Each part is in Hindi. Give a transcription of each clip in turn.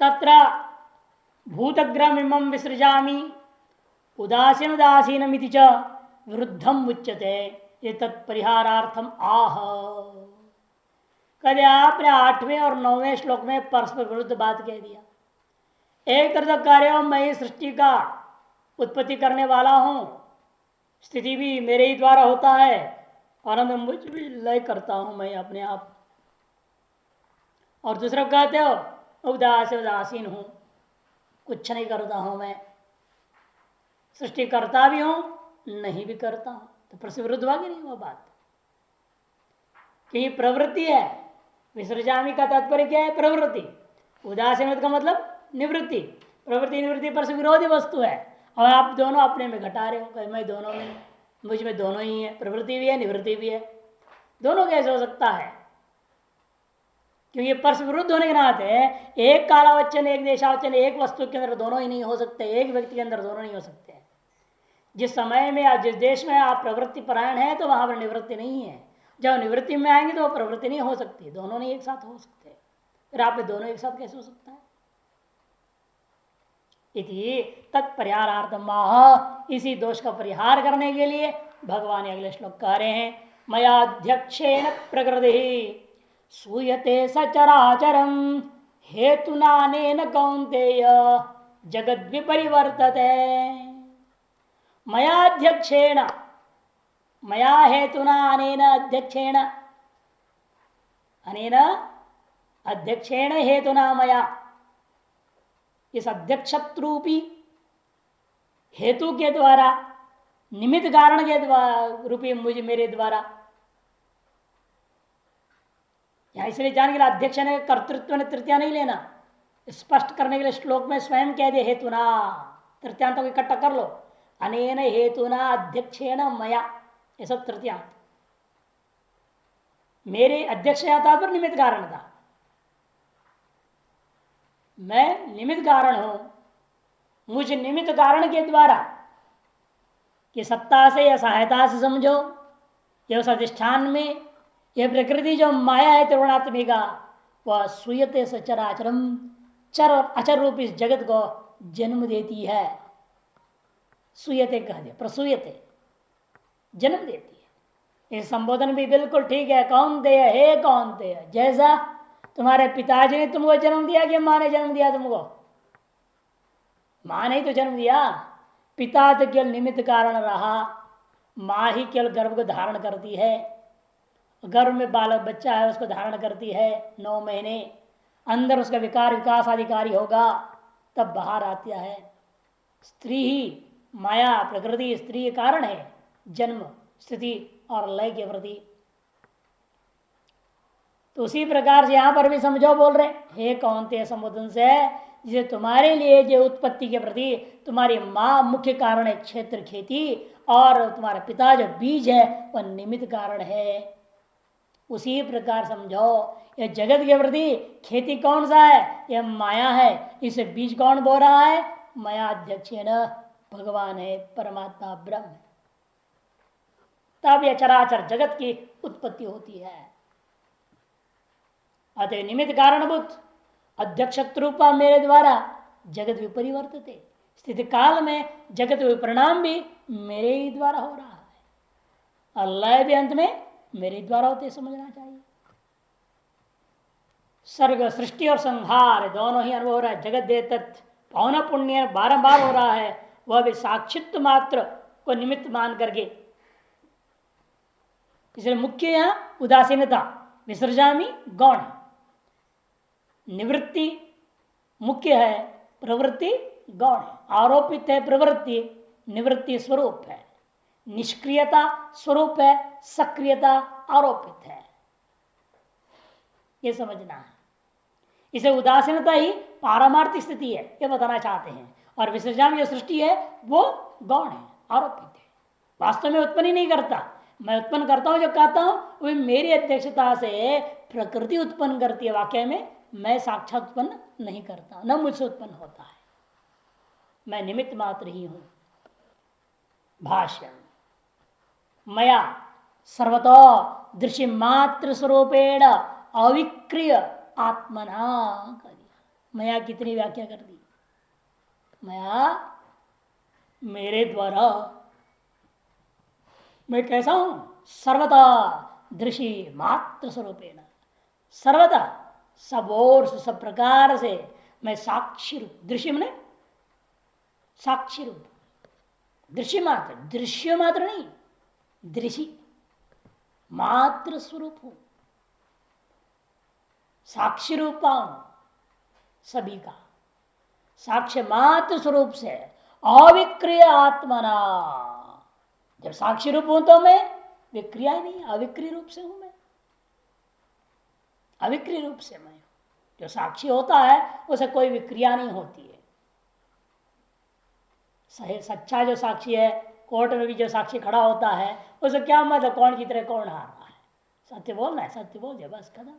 तत्र भूतग्रमिमं विसृजामि उदासीन उदासीनमिति च विरुद्धम उच्यते ये तत्परिहारार्थम आह। कभी आपने 8वें और 9वें श्लोक में परस्पर विरुद्ध बात कह दिया। एक तरफ कार्य मैं सृष्टि का उत्पत्ति करने वाला हूं, स्थिति भी मेरे ही द्वारा होता है और मैं मुझ भी लय करता हूं मैं अपने आप। और दूसरा कहते हो उदासीन हूं, कुछ नहीं करता हूं मैं, सृष्टि करता भी हूं नहीं भी करता हूं। तो परस्पर विरुद्ध हुआ कि नहीं वो बात? कि प्रवृत्ति है, विसर्जामी का तात्पर्य क्या है? प्रवृत्ति। उदासीन का मतलब निवृत्ति। प्रवृत्ति निवृत्ति पर से विरोधी वस्तु है और आप दोनों अपने में घटा रहे हो। मैं दोनों में, मुझ में दोनों ही है, प्रवृत्ति भी है निवृत्ति भी है। दोनों कैसे हो सकता है? क्योंकि परस्पर विरुद्ध होने के नाते एक कालावचन एक देशावचन एक वस्तु के अंदर दोनों ही नहीं हो सकते, एक व्यक्ति के अंदर दोनों नहीं हो सकते। जिस समय में या जिस देश में आप प्रवृत्ति परायण है तो वहां पर निवृत्ति नहीं है। जब निवृत्ति में आएंगे तो प्रवृत्ति नहीं हो सकती, दोनों नहीं एक साथ हो सकते। फिर आप दोनों एक साथ कैसे हो सकता है? इति तत्परिहारार्थम, इसी दोष का परिहार करने के लिए भगवान अगले श्लोक कह रहे हैं, मयाध्यक्षेण प्रकृति सूयते सचराचरम हेतुनानेन कौन्तेय जगद विपरिवर्तते। मयाध्यक्षेण, मया हेतुना अनेन अध्यक्षेण, अनेन अध्यक्षेण हेतुना मया, इस अध्यक्षत्रूपी हेतु के द्वारा, निमित्त कारण के द्वारा रूपी मुझे मेरे द्वारा, यहां इसलिए जान के लिए अध्यक्ष ने कर्तृत्व ने तृतीया नहीं लेना, स्पष्ट करने के लिए श्लोक में स्वयं कह दे हेतुना, तृतीयांतों को इकट्ठा कर लो। अनेन हेतुना अध्यक्षेण मया, ये सब तृतीयांत। मेरे अध्यक्ष तात्पर्य निमित्त कारण था, मैं निमित्त कारण हूं। मुझे निमित्त कारण के द्वारा कि सत्ता से या सहायता से समझो, यह उस अधिष्ठान में यह प्रकृति जो माया है त्रिगुणात्मिका, वह सूयते सचराचरम, चर अचर रूप इस जगत को जन्म देती है। सूयते कह दिया, प्रसूयते जन्म देती है। इस संबोधन भी बिल्कुल ठीक है। कौन दे, हे कौन दे, जैसा तुम्हारे पिताजी ने तुमको जन्म दिया कि माँ ने जन्म दिया तुमको? माँ ने ही तो जन्म दिया, पिता तो केवल निमित्त कारण रहा। माँ ही केवल गर्भ को धारण करती है, गर्भ में बालक बच्चा है उसको धारण करती है 9 महीने, अंदर उसका विकार विकास अधिकारी होगा तब बाहर आता है। स्त्री ही माया प्रकृति स्त्री कारण है जन्म स्थिति और लय के प्रति। तो उसी प्रकार से यहां पर भी समझो बोल रहे हे कौन्तेय संबोधन से, जिसे तुम्हारे लिए जो उत्पत्ति के प्रति तुम्हारी माँ मुख्य कारण है क्षेत्र खेती, और तुम्हारा पिता जो बीज है वह निमित्त कारण है। उसी प्रकार समझो यह जगत के प्रति खेती कौन सा है? यह माया है। इसे बीज कौन बो रहा है? माया अध्यक्षेण, भगवान है, परमात्मा ब्रह्म है। तब यह चराचर जगत की उत्पत्ति होती है। अतः निमित्त कारणभूत अध्यक्षरूपा मेरे द्वारा जगत विपरिवर्तित, स्थिति काल में जगत विपरिणाम भी मेरे ही द्वारा हो रहा है और लय भी अंत में मेरे द्वारा होते समझना चाहिए। सर्ग सृष्टि और संहार दोनों ही अनुभव हो रहा है। जगत दे तत् पौन पुण्य बारंबार हो रहा है, वह भी साक्षित्व मात्र को निमित्त मान करके। इसलिए मुख्य यहां उदासीनता, विसर्जामी गौण, निवृत्ति मुख्य है, प्रवृत्ति गौण है। आरोपित है प्रवृत्ति, निवृत्ति स्वरूप है। निष्क्रियता स्वरूप है, सक्रियता आरोपित है। यह समझना है। इसे उदासीनता ही पारमार्थिक स्थिति है यह बताना चाहते हैं, और विसर्जन जो सृष्टि है वो गौण है, आरोपित है, वास्तव में उत्पन्न ही नहीं करता। मैं उत्पन्न करता हूं जो कहता हूं वही मेरी अध्यक्षता से प्रकृति उत्पन्न करती है। वाक्य में मैं साक्षात उत्पन्न नहीं करता, न मुझसे उत्पन्न होता है, मैं निमित्त मात्र ही हूं। भाष्य मया सर्वतो दृश्य मात्र स्वरूपेण अविक्रिय आत्मना। मया कितनी व्याख्या कर दी, मया मेरे द्वारा। मैं कैसा हूं? सर्वदा दृषि मात्र स्वरूपेण, सर्वदा सब ओर से सब प्रकार से मैं साक्षी रूप, दृश्य मने साक्षी रूप, दृश्य मात्र, दृश्य मात्र नहीं, दृषि मात्र स्वरूप हूं, साक्षी रूपा हूं सभी का, साक्ष्य मात्र स्वरूप से अविक्रिय आत्मना। जब साक्षी रूप हूं तो मैं विक्रिया नहीं, अविक्रिय रूप से हूं मैं, अविक्रिय रूप से मैं। जो साक्षी होता है उसे कोई विक्रिया नहीं होती है। सही सच्चा जो साक्षी है, कोर्ट में भी जो साक्षी खड़ा होता है उसे क्या मतलब कौन जीत रहे कौन हार रहा है, सत्य बोलना है, सत्य बोल दे बस खत्म।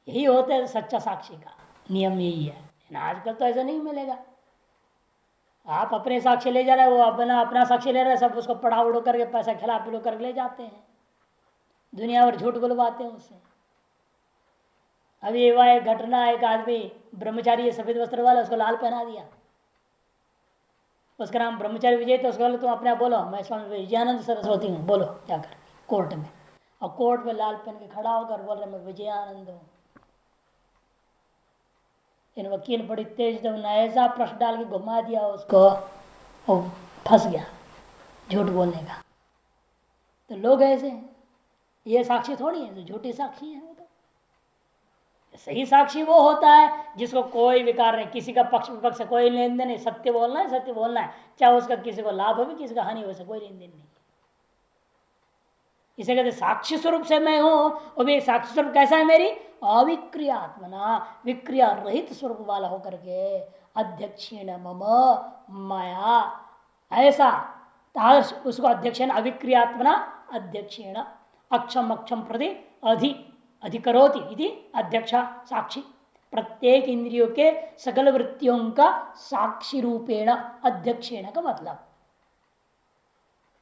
यही होता है सच्चा साक्षी का नियम, यही है। आजकल तो ऐसा नहीं मिलेगा। आप अपने साक्षी ले जा रहे हो, वो अपना अपना साक्षी ले रहे हैं, सब उसको पढ़ा उड़ो करके पैसा खिला पिलो करके ले जाते हैं, दुनिया भर झूठ बुलवाते हैं उससे। अभी वह एक घटना, एक आदमी ब्रह्मचारी सफेद वस्त्र वाला, उसको लाल पहना दिया, उसका नाम ब्रह्मचारी विजय, तो उसको बोले तुम अपने आप बोलो मैं स्वामी विजयानंद सरस्वती हूँ, बोलो जाकर कोर्ट में। और कोर्ट में लाल पहन के खड़ा होकर बोल रहे मैं विजयानंद हूँ। इन वकील बड़ी तेज जब ऐसा प्रश्न डाल के घुमा दिया उसको, वो फंस गया झूठ बोलने का। तो लोग ऐसे हैं, ये साक्षी थोड़ी है, झूठी साक्षी है। वो तो सही साक्षी वो होता है जिसको कोई विकार नहीं, किसी का पक्ष विपक्ष से कोई लेन देन नहीं, सत्य बोलना है, सत्य बोलना है, चाहे उसका किसी को लाभ हो भी किसी का हानि हो, कोई लेन देन नहीं। इसे कहते साक्षी स्वरूप से मैं हूं, वो भी साक्षी स्वरूप कैसा है मेरी, अविक्रियात्मना, विक्रिया रहित स्वरूप वाला होकर के, अध्यक्षीण मम माया, ऐसा उसको अध्यक्षेण अविक्रियात्मना अध्यक्षेण अक्षम अक्षम प्रति अधिकरोति इति अध्यक्ष साक्षी, प्रत्येक इंद्रियों के सकल वृत्तियों का साक्षी रूपेण अध्यक्षेण का मतलब।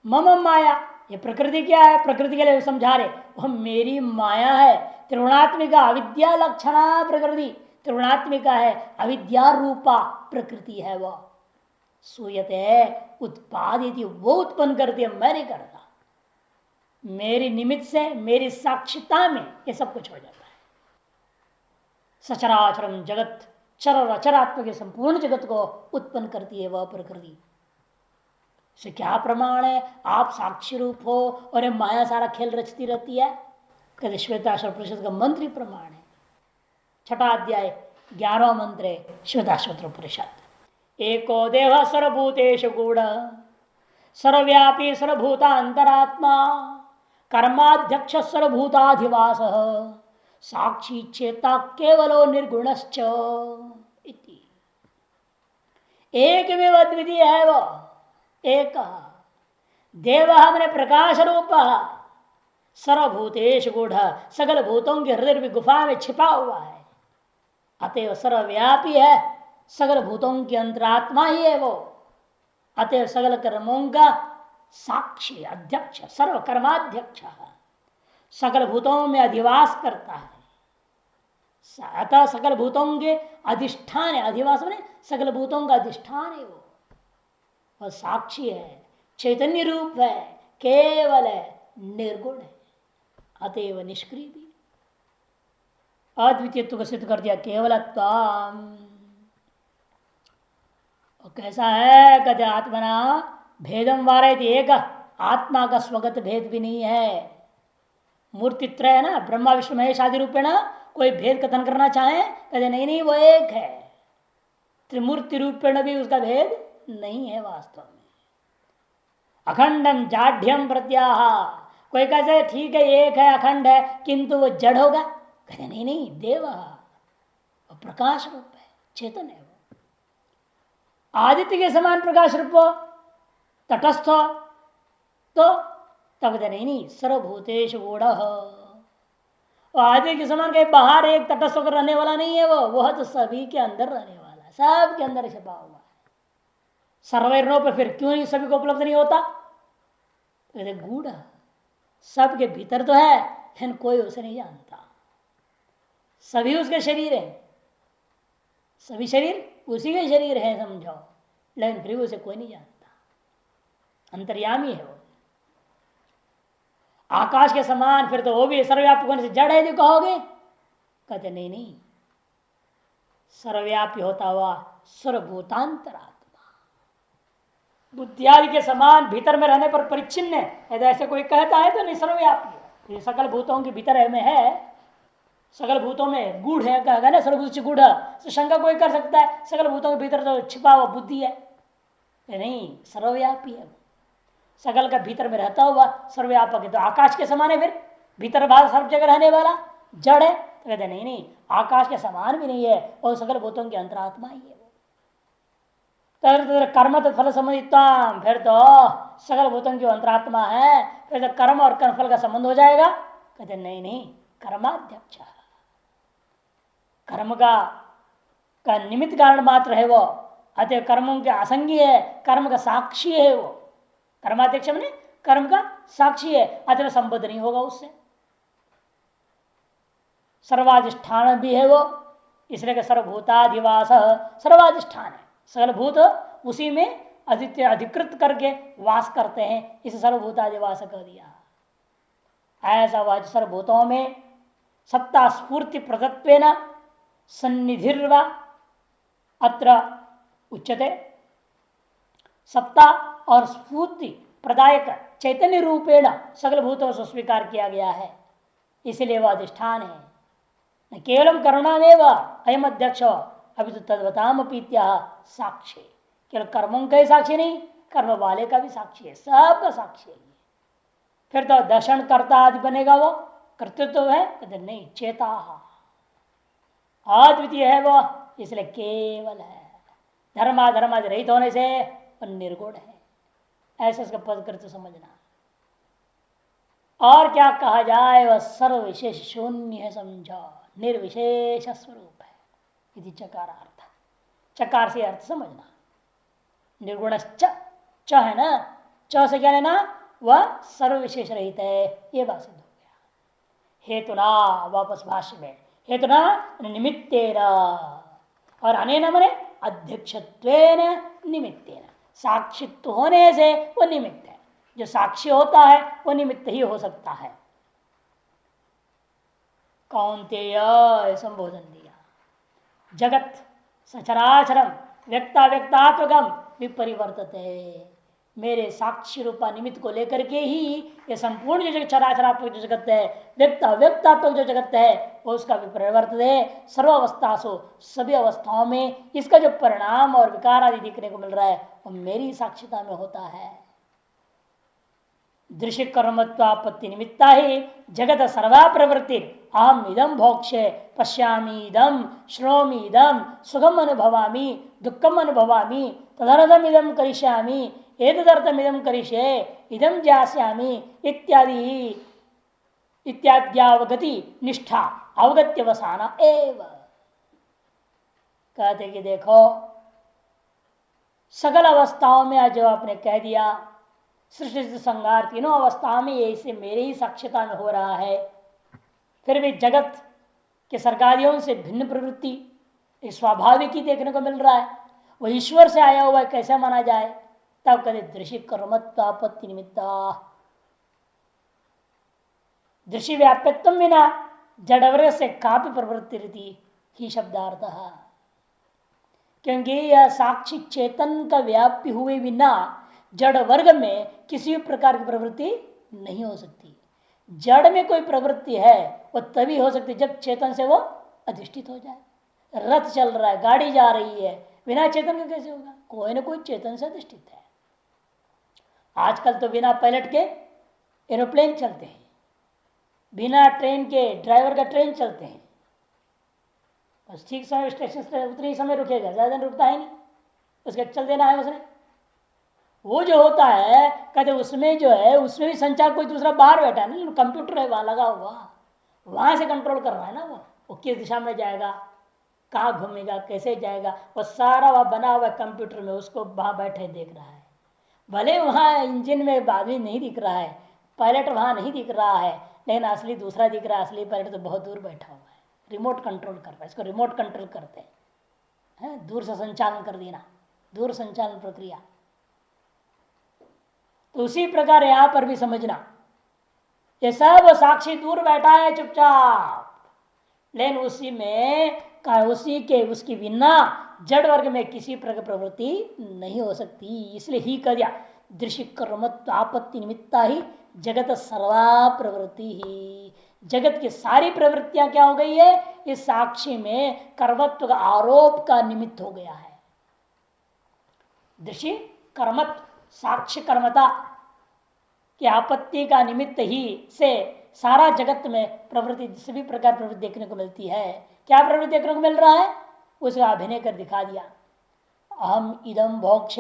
मम माया, ये प्रकृति क्या है, प्रकृति के लिए समझा रहे, वह मेरी माया है, त्रिगुणात्मिका अविद्या लक्षणा प्रकृति, त्रिगुणात्मिका है, अविद्या रूपा प्रकृति है वह। सूयते उत्पादित, वो उत्पन्न करती है, मैं नहीं करता। मेरी निमित्त से, मेरी साक्षिता में ये सब कुछ हो जाता है। सचराचरम जगत, चर और अचरात्मक संपूर्ण जगत को उत्पन्न करती है वह प्रकृति। से क्या प्रमाण है, आप साक्षी रूप हो और माया सारा खेल रचती रहती है? कहते श्वेताश्वर परिषद का मंत्री प्रमाण है। छठा अध्याय 11वां मंत्र है श्वेताश्वत्र परिषद। एको देह सर्वभूतेषु गूढ़ सर्वव्यापी सर्वभूतांतरात्मा कर्माध्यक्ष सर्वभूताधिवास साक्षी चेता केवलो निर्गुणश्च इति। एक में अद्वितीय है वो, एक देव मैंने प्रकाश रूप, सर्वभूतेश गूढ़, सकल भूतों के हृदय गुफा में छिपा हुआ है, अतएव सर्वव्यापी है, सकल भूतों की अंतरात्मा ही है वो, अतएव सकल कर्मों का साक्षी अध्यक्ष, सर्व कर्माध्यक्ष, सकल भूतों में अधिवास करता है, अतः सकल भूतों के अधिष्ठान है, अधिवास में सकल भूतों का अधिष्ठान है वो, और साक्षी है, चैतन्य रूप है, केवल है, निर्गुण है, अतएव निष्क्रिय भी। अद्वितीयत्व को सिद्ध कर दिया केवलत्वाम। और कैसा है, कहते आत्मना भेदम वारे एक, आत्मा का स्वगत भेद भी नहीं है। मूर्ति त्रय है ना, ब्रह्मा विष्णु महेश आदि रूपेण, कोई भेद कथन करना चाहे कहते नहीं नहीं वो एक है, त्रिमूर्ति रूपेण भी उसका भेद नहीं है वास्तव में। अखंडम जाढ़्यम प्रत्याह, कोई कहते ठीक है एक है अखंड है किंतु वो जड़ होगा, कहते नहीं नहीं देव प्रकाश रूप है, चेतन है वो, आदित्य के समान प्रकाश रूप तटस्थ, तो तब कहते नहीं सर्वभूतेश गूढ़, आदित्य के समान कहीं बाहर एक तटस्थ होकर रहने वाला नहीं है वो तो सभी के अंदर रहने वाला है, सब के अंदर छिपा हुआ है। सर्वैर्णों पर फिर क्यों नहीं सभी को उपलब्ध नहीं होता, कहते गूढ़, सबके भीतर तो है लेकिन कोई उसे नहीं जानता, सभी उसके शरीर है सभी शरीर उसी के शरीर है समझो, लेकिन फिर उसे कोई नहीं जानता, अंतर्यामी है वो। आकाश के समान फिर तो वो भी सर्वव्यापक होने से जड़ है जो कहोगे? कहते नहीं नहीं, सर्वव्यापी होता हुआ सर्वभूतांतरात्मा, बुद्धि आदि के समान भीतर में रहने पर परिच्छिन्न है, यदि ऐसे कोई कहता है तो नहीं सर्वव्यापी है। सकल भूतों के भीतर में है, सकल भूतों में गूढ़ है, कहेगा ना सर्वभूत गूढ़, तो शंका कोई कर सकता है सकल भूतों के भीतर तो छिपा हुआ बुद्धि है, नहीं सर्वव्यापी है, सकल का भीतर में रहता हुआ सर्वव्यापक है। तो आकाश के समान है फिर, भीतर बाहर सब जगह रहने वाला जड़ है, तो कहते नहीं नहीं, आकाश के समान भी नहीं है, और सकल भूतों की अंतरात्मा ही है वो। कर्म तो फल संबंधित, फिर तो सकल भूतों की अंतरात्मा है, फिर तो कर्म और कर्मफल का संबंध हो जाएगा? कहते नहीं नहीं, कर्माध्यक्ष, कर्म का निमित्त कारण मात्र है वो, अतः कर्मों के असंगी है, कर्म का साक्षी है वो। कर्माध्यक्ष मैंने कर्म का साक्षी है, अतः संबद्ध नहीं होगा उससे। सर्वाधिष्ठान भी है वो, इसलिए सर्वभूताधिवास सर्वाधिष्ठान है, सकल भूत उसी में अधिकृत करके वास करते हैं, इसे सर्वभूताधिवास कर दिया। ऐसा वह सर्वभूतों में सत्ता स्फूर्ति प्रदत्वेन सन्निधिर्वा अत्र उच्यते। सत्ता और स्फूर्ति प्रदायक चैतन्य रूपेण सकल भूतों से स्वीकार किया गया है, इसलिए वह अधिष्ठान है। न केवलम करुणामेव अयम अध्यक्ष अभी तो तद्वताम पीत्या साक्षी, केवल कर्मों का ही साक्षी नहीं, कर्म वाले का भी साक्षी है, सबका साक्षी है। फिर तो दर्शन कर्ता आदि बनेगा वो, कर्तृत्व है? कहते नहीं, चेता अद्वितीय है वो, इसलिए केवल है, धर्माधर्म रहित होने से वह निर्गुण है, ऐसा इसका पद करते समझना। और क्या कहा जाए, वह सर्व विशेष शून्य है, समझो निर्विशेष स्वरूप है, यदि चकारार्थ, चकार से अर्थ समझना। निर्गुण च है ना, च से क्या लेना, वह सर्व विशेष रहित है, ये बात सिद्ध हो गया। हेतुना, वापस भाष्य में, हेतुना निमित्तेन, और अनेन मने अध्यक्षत्वेन निमित्तेन, साक्षित्व होने से वो निमित्त है, जो साक्षी होता है वो निमित्त ही हो सकता है। कौन्तेय संबोधन दिया, जगत सचराचरम व्यक्ताव्यक्तात्मकम विपरिवर्तते, मेरे साक्षी रूपा निमित्त को लेकर के ही ये संपूर्ण जो चराचरात्मक जो जगत है, व्यक्त अव्यक्तात्मक जो जगत है, वो उसका विपरिवर्तन है। सर्वावस्था सो, सभी अवस्थाओं में इसका जो परिणाम और विकार आदि दिखने को मिल रहा है, वो मेरी साक्षिता में होता है। दृश्य कर्मत्वापत्ति निमित्ता ही जगत सर्वा प्रवृत्ति, अहम इदम भोक्ष्य पश्यामी इदम श्रोमी इदम सुखम अनुभवामी दुखम अनुभवामी तदर्थम इदम करिष्यामी एतदर्थम इदम करिष्ये इदम ज्ञास्यामी इत्यादि इत्याद्यावगति निष्ठा अवगत्यवसाना एव। कहते कि देखो सकल अवस्थाओं में जो आपने कह दिया, सृष्टि से संहार तीनों अवस्थाओं में ये इसे मेरे ही साक्षिता में हो रहा है, फिर भी जगत के सर्गादियों से भिन्न प्रवृत्ति स्वाभाविक ही देखने को मिल रहा है, वह ईश्वर से आया हुआ है, कैसे माना जाए? तब कहते दृश्य कर्मत्वापत्ति निमित्ता, दृश्य व्याप्यत्व बिना जड़वर्ग से कापि प्रवृत्ति रीति ही शब्दार्थ, क्योंकि यह साक्षी चेतन का व्याप्य हुए बिना जड़ वर्ग में किसी भी प्रकार की प्रवृत्ति नहीं हो सकती। जड़ में कोई प्रवृत्ति है वो तभी हो सकती जब चेतन से वो अधिष्ठित हो जाए। रथ चल रहा है, गाड़ी जा रही है, बिना चेतन के कैसे होगा? कोई ना कोई चेतन से अधिष्ठित है। आजकल तो बिना पायलट के एरोप्लेन चलते हैं, बिना ट्रेन के ड्राइवर का ट्रेन चलते हैं, बस ठीक समय स्टेशन से उतने ही समय रुकेगा, ज्यादा रुकता है नहीं, उसके चल देना है उसने। वो जो होता है कहते उसमें जो है उसमें भी संचार कोई दूसरा बाहर बैठा है ना, कंप्यूटर है वहां लगा हुआ, वहां से कंट्रोल कर रहा है ना, वो किस दिशा में जाएगा, कहाँ घूमेगा, कैसे जाएगा, वो सारा वह बना हुआ कंप्यूटर में, उसको वहां बैठे देख रहा है। भले वहां इंजन में आदमी नहीं दिख रहा है, पायलट वहां नहीं दिख रहा है, लेकिन असली दूसरा दिख रहा है, असली पायलट तो बहुत दूर बैठा हुआ है, रिमोट कंट्रोल कर रहा है, इसको रिमोट कंट्रोल करते हैं। है, दूर से संचालन कर देना, दूर संचालन प्रक्रिया। तो उसी प्रकार यहां पर भी समझना, ये सब साक्षी दूर बैठा है चुपचाप, लेकिन उसी में उसी के उसकी बिना जड़ वर्ग में किसी प्रकार प्रवृत्ति नहीं हो सकती। इसलिए ही कर दिया, दृश्य कर्मत्व आपत्ति निमित्ता ही जगत सर्वा प्रवृत्ति ही। जगत की सारी प्रवृत्तियां क्या हो गई है, इस साक्षी में कर्मत्व का आरोप का निमित्त हो गया है। दृश्य कर्मत्व साक्ष्य कर्मता की आपत्ति का निमित्त ही से सारा जगत में प्रवृत्ति, सभी प्रकार प्रवृत्ति देखने को मिलती है। क्या प्रवृत्ति देखने को मिल रहा है, उसका अभिनय कर दिखा दिया। अहम इदम भोक्ष,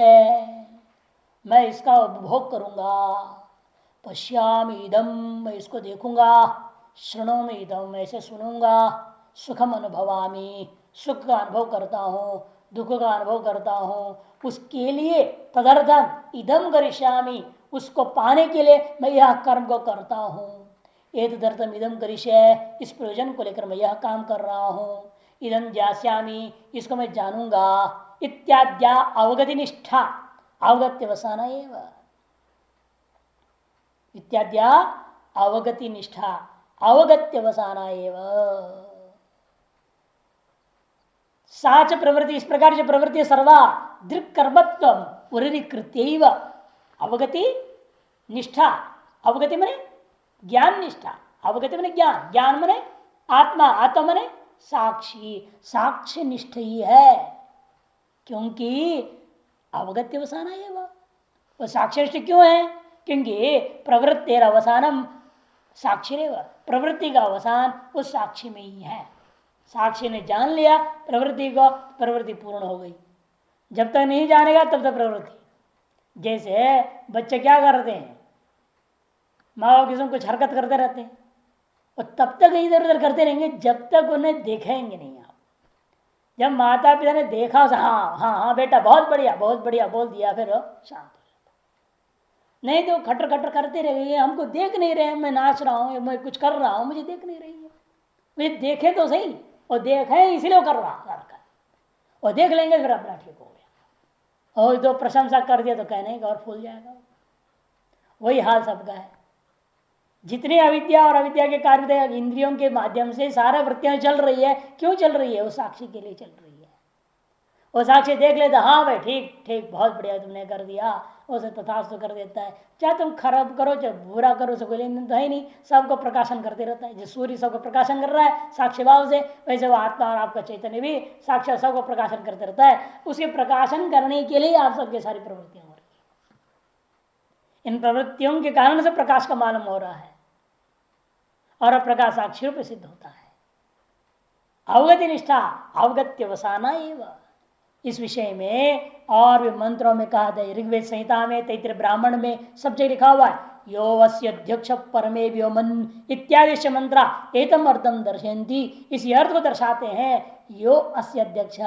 मैं इसका उपभोग करूंगा। पश्यामि इदम, मैं इसको देखूंगा। शृणोमि इदम, मैं इसे सुनूंगा। सुखम अनुभवामि, सुख का अनुभव करता हूं, दुख का अनुभव करता हूं। उसके लिए तदर्थम इदम करिष्यामि, उसको पाने के लिए मैं यह कर्म को करता हूं। एतदर्थम इदम करिष्ये, इस प्रयोजन को लेकर मैं यह काम कर रहा हूं। इदम ज्ञास्यामि, इसको मैं जानूंगा। इत्याद्या अवगति निष्ठा, अवगत्य वसाना एवं। इत्याद्या अवगति निष्ठा, अवगत्य वसाना एवं। साच प्रवृत्ति, इस प्रकार जो प्रवृत्ति सर्वा दृक्कर्मत्व उरीकृत्यैव अवगति निष्ठा। अवगति मने ज्ञान निष्ठा, अवगति मने ज्ञान, ज्ञान मने आत्मा, आत्मा मने साक्षी, साक्ष्य निष्ठ ही है। क्योंकि अवगत्य अवसान है वो साक्ष्य निष्ठ क्यों है, क्योंकि प्रवृत्ति अवसानम साक्षी रेव, प्रवृत्ति का अवसान उस साक्षी में ही है। साक्षी ने जान लिया प्रवृत्ति को, प्रवृत्ति पूर्ण हो गई। जब तक नहीं जानेगा तब तक प्रवृत्ति। जैसे बच्चे क्या करते हैं, माँ बाप किसी कुछ हरकत करते रहते हैं, और तब तक इधर उधर करते रहेंगे जब तक उन्हें देखेंगे नहीं आप। जब माता पिता ने देखा, हाँ हाँ हाँ बेटा बहुत बढ़िया बोल दिया, फिर शांत हो जाता। नहीं तो खटर खटर करते रहेंगे, हमको देख नहीं रहे, मैं नाच रहा हूँ, मैं कुछ कर रहा हूँ, मुझे देख नहीं रही है। मुझे देखे तो सही, और देखे इसलिए वो कर रहा, और देख लेंगे फिर अपना ठीक हो गया। और दो प्रशंसा कर दिया तो कहने का और फूल जाएगा। वही हाल सबका है। जितनी अविद्या और अविद्या के कार्य इंद्रियों के माध्यम से सारा वृत्तियां चल रही है, क्यों चल रही है, वो साक्षी के लिए चल रही है। वो साक्षी देख लेता, हाँ भाई ठीक ठीक बहुत बढ़िया तुमने कर दिया, उसे तथास्तु कर देता है। चाहे तुम खराब करो चाहे बुरा करो, उसे कोई लेन देन तो है नहीं, सबको प्रकाशन करते रहता है। जो सूर्य सबको प्रकाशन कर रहा है साक्षी भाव से, वैसे वो आत्मा और आपका चैतन्य भी साक्षात सबको प्रकाशन करते रहता है। उसके प्रकाशन करने के लिए आप सबके सारी प्रवृत्तियां हो रही है। इन प्रवृत्तियों के कारण से प्रकाश का मालूम हो रहा है, और प्रकाश साक्षी रूप सिद्ध होता है। अवगति निष्ठा, अवगत्य वसाना एवं। इस विषय में और भी मंत्रों में कहा था, ऋग्वेद संहिता में, तैत्तिरीय ब्राह्मण में सब जगह लिखा हुआ है, यो अस्य अध्यक्ष परमे व्योमन इत्यादि मंत्रा एतम अर्थम दर्शयन्ति। इस अर्थ को दर्शाते हैं, यो अस्य अध्यक्ष,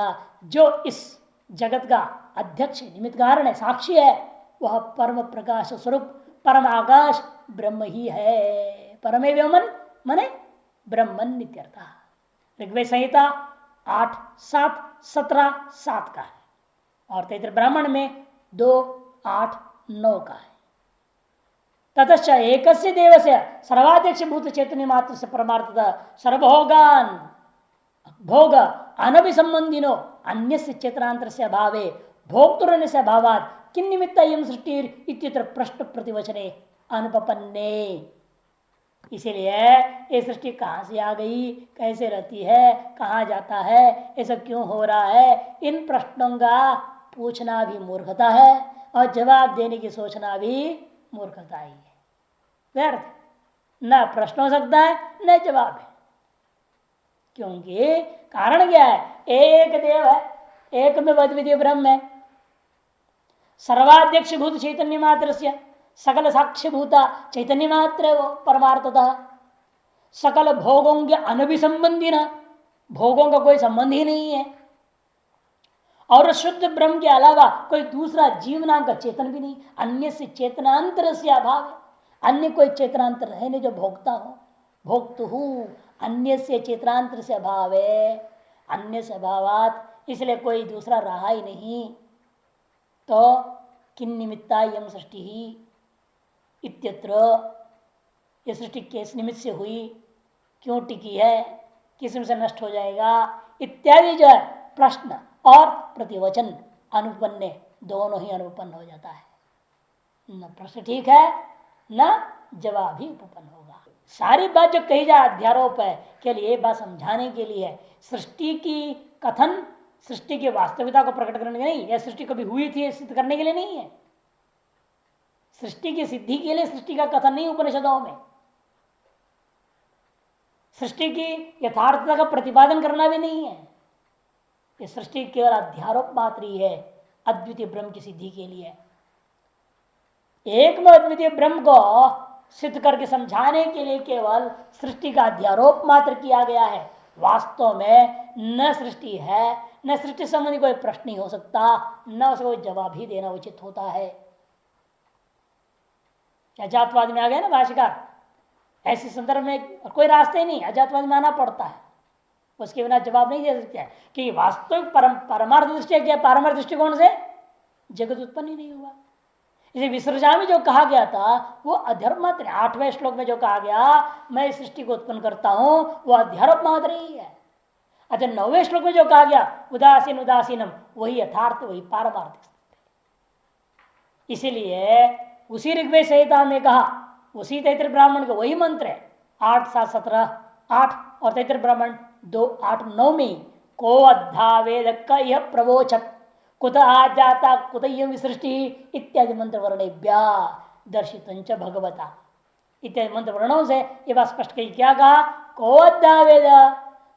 जो इस जगत का अध्यक्ष निमित्त कारण है, साक्षी है, वह परम प्रकाश स्वरूप परम आकाश ब्रह्म ही है। परमे व्योमन माने ब्रह्मन नित्यर्थ। ऋग्वेद संहिता 8, 7, 17, 7 का है, और तैत्तिरीय ब्राह्मण में 2, 8, 9 का है। ततश्च एकस्य देवस्य सर्वाध्यक्ष भूत चैतन्य मात्र से परमार्थ सर्वभोगान भोग अनभिसंबंधिनो अन्य चेतनांतर से अभावे भोक्तुर से अभावात किन निमित्त यम सृष्टि इत्यत्र प्रश्न प्रतिवचने अनुपपन्ने। इसीलिए ये सृष्टि कहाँ से आ गई, कैसे रहती है, कहाँ जाता है, ये सब क्यों हो रहा है, इन प्रश्नों का पूछना भी मूर्खता है, और जवाब देने की सोचना भी मूर्खता ही है। व्यर्थ, न प्रश्न हो सकता है न जवाब है। क्योंकि कारण क्या है, एक देव है, एक में अद्वितीय ब्रह्म है, सर्वाध्यक्ष भूत चैतन्य मात्र से सकल साक्ष्य भूता चैतन्य मात्र वो परमार्थता। सकल भोगों के अनभिसंबंधी न, भोगों का कोई संबंध ही नहीं है, और शुद्ध ब्रह्म के अलावा कोई दूसरा जीव नाम का चेतन भी नहीं। अन्य से चेतनांतर से अभाव है, अन्य कोई चेतनांतर है नहीं जो भोगता हो, भोक्तु अन्य से चेतनांतर से अभाव है। अन्य से अभावात इसलिए कोई दूसरा रहा ही नहीं। तो किन निमित्ता यम सृष्टि ही इत्यत्र, ये सृष्टि किस निमित्त से हुई, क्यों टिकी है, किस में से नष्ट हो जाएगा, इत्यादि जो है प्रश्न और प्रतिवचन अनुपन्न दोनों ही अनुपन्न हो जाता है। न प्रश्न ठीक है न जवाब ही उपपन्न होगा। सारी बात जो कही जाए अध्यारोप है, केवल ये बात समझाने के लिए है। सृष्टि की कथन सृष्टि की वास्तविकता को प्रकट करने के लिए नहीं, यह सृष्टि कभी हुई थी सिद्ध करने के लिए नहीं है। सृष्टि की सिद्धि के लिए सृष्टि का कथन नहीं उपनिषदों में। सृष्टि की यथार्थता का प्रतिपादन करना भी नहीं है। ये सृष्टि केवल अध्यारोप मात्र ही है अद्वितीय ब्रह्म की सिद्धि के लिए। एक में अद्वितीय ब्रह्म को सिद्ध करके समझाने के लिए केवल सृष्टि का अध्यारोप मात्र किया गया है। वास्तव में न सृष्टि है, न सृष्टि संबंधी कोई प्रश्न ही हो सकता, न उसको कोई जवाब ही देना उचित होता है। अजातवाद में आ गया ना भाष्यकार, ऐसे संदर्भ में कोई रास्ता ही नहीं, अजातवाद में आना पड़ता है, उसके बिना जवाब नहीं दे सकते कि वास्तविक परमार्थ दृष्टि क्या, पारमार्थ दृष्टिकोण से जगत उत्पन्न ही नहीं हुआ। इसे विसर्जा में जो कहा गया था वो अध्यारोप मात्र, 8वें श्लोक में जो कहा गया मैं इस सृष्टि को उत्पन्न करता हूं, वो अध्यारोप मात्र ही है। अच्छा 9वें श्लोक में जो कहा गया उदासीन उदासीनम, वही यथार्थ, वही पारमार्थिक। इसीलिए उसी ऋग्वेद संहिता में कहा, उसी तैतृय ब्राह्मण का वही मंत्र है 8, 7, 17, 8 और तैतृय ब्राह्मण 2, 8, 9 में को अद्धा वेद का यह प्रवोचक कुत आ जाता कुत सृष्टि इत्यादि मंत्र वर्णेभ्या दर्शित भगवता इत्यादि मंत्र वर्णों से ये बात स्पष्ट कही। क्या कहा? को अद्धा वेद,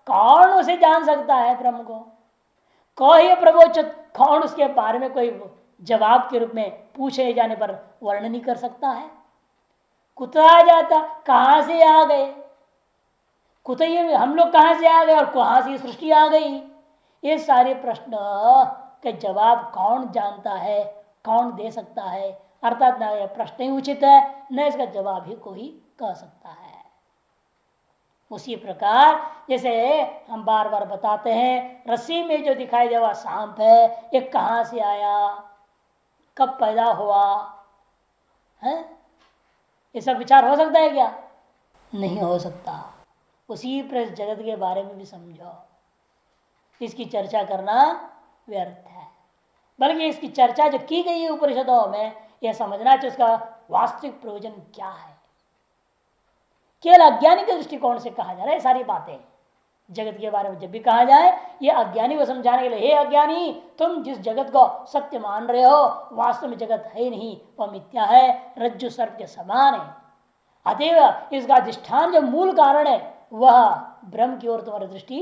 कौन उसे जान सकता है ब्रह्म को, कौ प्रवोचित, कौन उसके बारे में कोई जवाब के रूप में पूछे जाने पर वर्णन नहीं कर सकता है। कुत आ जाता, कहां से आ गए, कुत हम लोग कहां से आ गए और कहां से सृष्टि आ गई, ये सारे प्रश्न के जवाब कौन जानता है, कौन दे सकता है। अर्थात न यह प्रश्न ही उचित है, न इसका जवाब ही कोई कह सकता है। उसी प्रकार जैसे हम बार बार बताते हैं, रस्सी में जो दिखाई दे हुआ सांप है, ये कहां से आया, कब पैदा हुआ है, ये सब विचार हो सकता है क्या? नहीं हो सकता। उसी पर जगत के बारे में भी समझो, इसकी चर्चा करना व्यर्थ है। बल्कि इसकी चर्चा जो की गई है उपनिषदों में, यह समझना चाहिए उसका वास्तविक प्रयोजन क्या है। केवल अज्ञानी के दृष्टिकोण से कहा जा रहा है सारी बातें। जगत के बारे में जब भी कहा जाए, यह अज्ञानी को समझाने के लिए, हे अज्ञानी तुम जिस जगत को सत्य मान रहे हो, वास्तव में जगत है नहीं, वह मिथ्या है, रज्जु सर्प के समान है। अतएव इसका अधिष्ठान जो मूल कारण है वह ब्रह्म की ओर तुम्हारी दृष्टि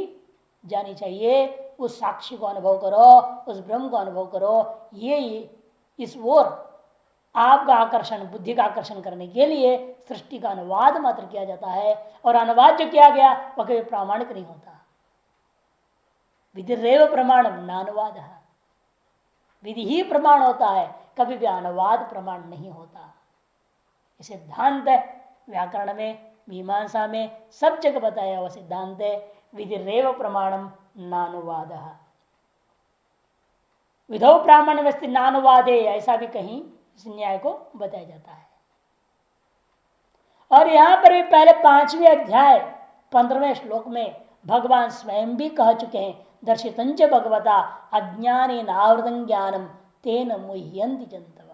जानी चाहिए। उस साक्षी को अनुभव करो, उस ब्रह्म को अनुभव करो। ये इस ओर आपका आकर्षण, बुद्धि का आकर्षण करने के लिए सृष्टि का अनुवाद मात्र किया जाता है। और अनुवाद जो किया गया वह कभी प्रामाणिक नहीं होता। विधि रेव प्रमाणम नानुवाद, विधि ही प्रमाण होता है, कभी भी अनुवाद प्रमाण नहीं होता। सिद्धांत है व्याकरण में, मीमांसा में, सब जगह बताया हुआ सिद्धांत है विधि रेव प्रमाणम नानुवाद। विधो ब्राह्मण व्यस्ति नानुवादे, ऐसा भी कहीं इस न्याय को बताया जाता है। और यहां पर भी पहले 5वें अध्याय 15वें श्लोक में भगवान स्वयं भी कह चुके हैं, दर्शितंच भगवता अज्ञाने नावृतं ज्ञानम तेन मुह्यंति जंतव।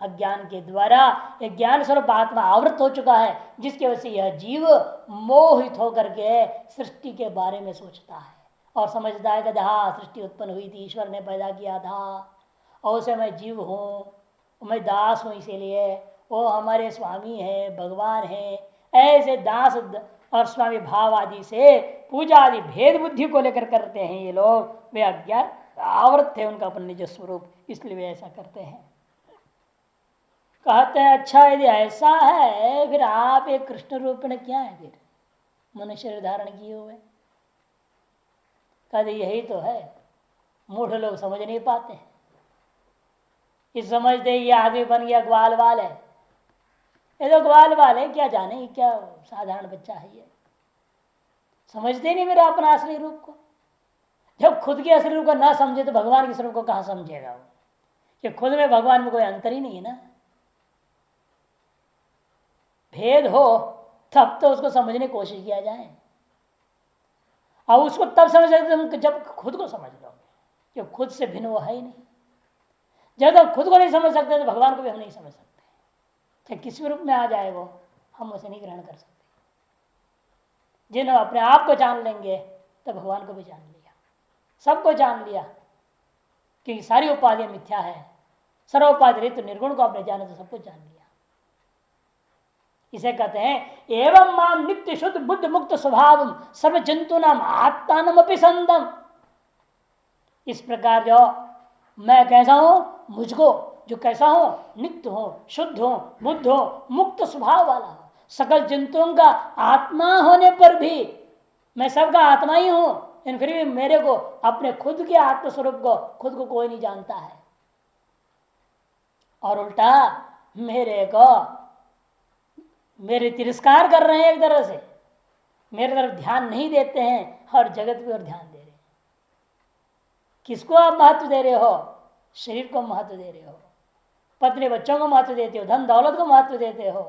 अज्ञान के द्वारा यह ज्ञान स्वरूप आत्मा आवृत हो चुका है, जिसकी वजह से यह जीव मोहित होकर के सृष्टि के बारे में सोचता है और समझता है कि हाँ सृष्टि उत्पन्न हुई थी, ईश्वर ने पैदा किया था, और उसे मैं जीव हूँ, मैं दास हूँ, इसीलिए वो हमारे स्वामी है, भगवान है। ऐसे दास और स्वामी भाव आदि से पूजा आदि भेद बुद्धि को लेकर करते हैं ये लोग, वे अज्ञान आवृत थे उनका अपन निज स्वरूप, इसलिए वे ऐसा करते हैं। कहते हैं अच्छा यदि ऐसा है फिर आप एक कृष्ण रूप में क्या है, फिर मनुष्य धारण किए हुए? कहते यही तो है, मूढ़ लोग समझ नहीं पाते हैं। इस समझते ये आदमी बन गया ग्वाल वाल है, ये तो ग्वाल वाल है, क्या जाने क्या साधारण बच्चा है, ये समझते नहीं मेरा अपना असली रूप को। जब खुद के असली रूप को ना समझे तो भगवान के स्वरूप को कहां समझेगा वो? कि खुद में भगवान में कोई अंतर ही नहीं है ना। भेद हो तब तो उसको समझने की कोशिश किया जाए, और उसको तब समझ सकते तुम जब खुद को समझ लो कि खुद से भिन्न वो है ही नहीं। जब तक खुद को नहीं समझ सकते तो भगवान को भी हम नहीं समझ सकते। चाहे किसी भी रूप में आ जाए वो, हम उसे नहीं ग्रहण कर सकते। जिन्हें अपने आप को जान लेंगे तो भगवान को भी जान लिया, सबको जान लिया, क्योंकि सारी उपाधियां मिथ्या है। सर्वोपाधि रहित निर्गुण को आपने जाना तो सब कुछ जान लिया। इसे कहते हैं एवं माम नित्य शुद्ध बुद्ध मुक्त स्वभाव सर्व जंतु नाम आत्मानम अपि संदम। इस प्रकार जो मैं कैसा हूं, मुझको जो कैसा हो, नित्य हो, शुद्ध हो, बुद्ध हो, मुक्त स्वभाव वाला हो, सकल जंतुओं का आत्मा होने पर भी मैं सबका आत्मा ही हूं, लेकिन फिर भी मेरे को अपने खुद के आत्मस्वरूप को खुद को कोई नहीं जानता है। और उल्टा मेरे को मेरे तिरस्कार कर रहे हैं, एक तरह से मेरे तरफ ध्यान नहीं देते हैं और जगत की ओर ध्यान दे रहे हैं। किसको आप महत्व दे रहे हो? शरीर को महत्व दे रहे हो, पत्नी बच्चों को महत्व देते हो, धन दौलत को महत्व देते हो,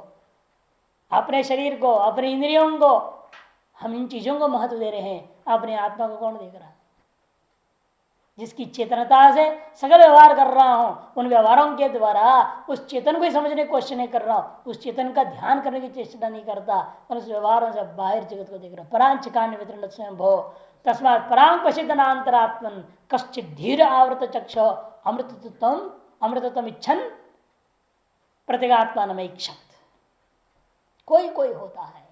अपने शरीर को, अपने इंद्रियों को, हम इन चीजों को महत्व दे रहे हैं। अपने आत्मा को कौन देख रहा है? जिसकी चेतनता से सकल व्यवहार कर रहा हूं, उन व्यवहारों के द्वारा उस चेतन को ही समझने की कोशिश नहीं कर रहा हूं, उस चेतन का ध्यान करने की चेष्टा नहीं करता, और उस व्यवहारों से बाहर जगत को देख रहा। परांच कान्य वितरण स्वयं भो तस्मात् परांग पश्यतनांतरात्मन कश्चित धीर आवृत चक्ष अमृतत्वम इच्छन प्रतिगात्मा नमैक्षत। कोई कोई होता है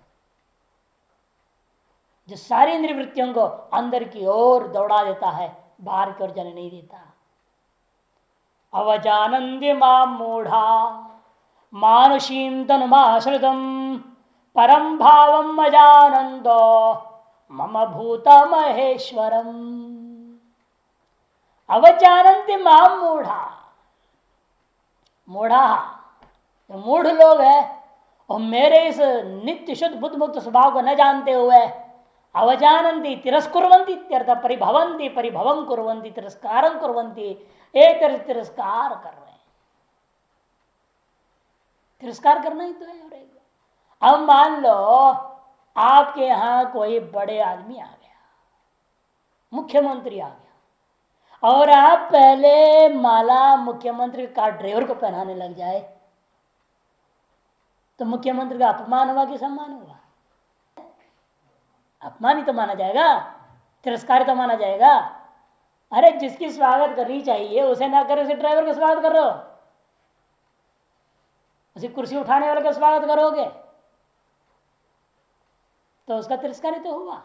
जो सारी इंद्रिय वृत्तियों को अंदर की ओर दौड़ा देता है, बाहर की ओर जाने नहीं देता। अवजानन्ति मां मूढ़ा मानुषीं तनुमाश्रितम् परम भावम अजानन्दो मम भूत महेश्वरम। अवजानन्ति मां मूढ़ा, मूढ़ा जो मूढ़ लोग है और मेरे इस नित्य शुद्ध बुद्ध मुक्त स्वभाव को न जानते हुए अवजानन्ति तिरस्कुर्वन्ति परिभवन्ति परिभवम कुर्वन्ति तिरस्कारं कुर्वन्ति, एक तरह तिरस्कार कर रहे हैं। तिरस्कार करना ही तो है। अब मान लो आपके यहां कोई बड़े आदमी आ गया, मुख्यमंत्री आ गया, और आप पहले माला मुख्यमंत्री कार ड्राइवर को पहनाने लग जाए तो मुख्यमंत्री का अपमान हुआ कि सम्मान हुआ? अपमान ही तो माना जाएगा, तिरस्कार तो माना जाएगा। अरे जिसकी स्वागत करनी चाहिए उसे ना करे, उसे ड्राइवर का स्वागत कर रहे हो, उसे कुर्सी उठाने वाले का स्वागत करोगे तो उसका तिरस्कार ही तो हुआ।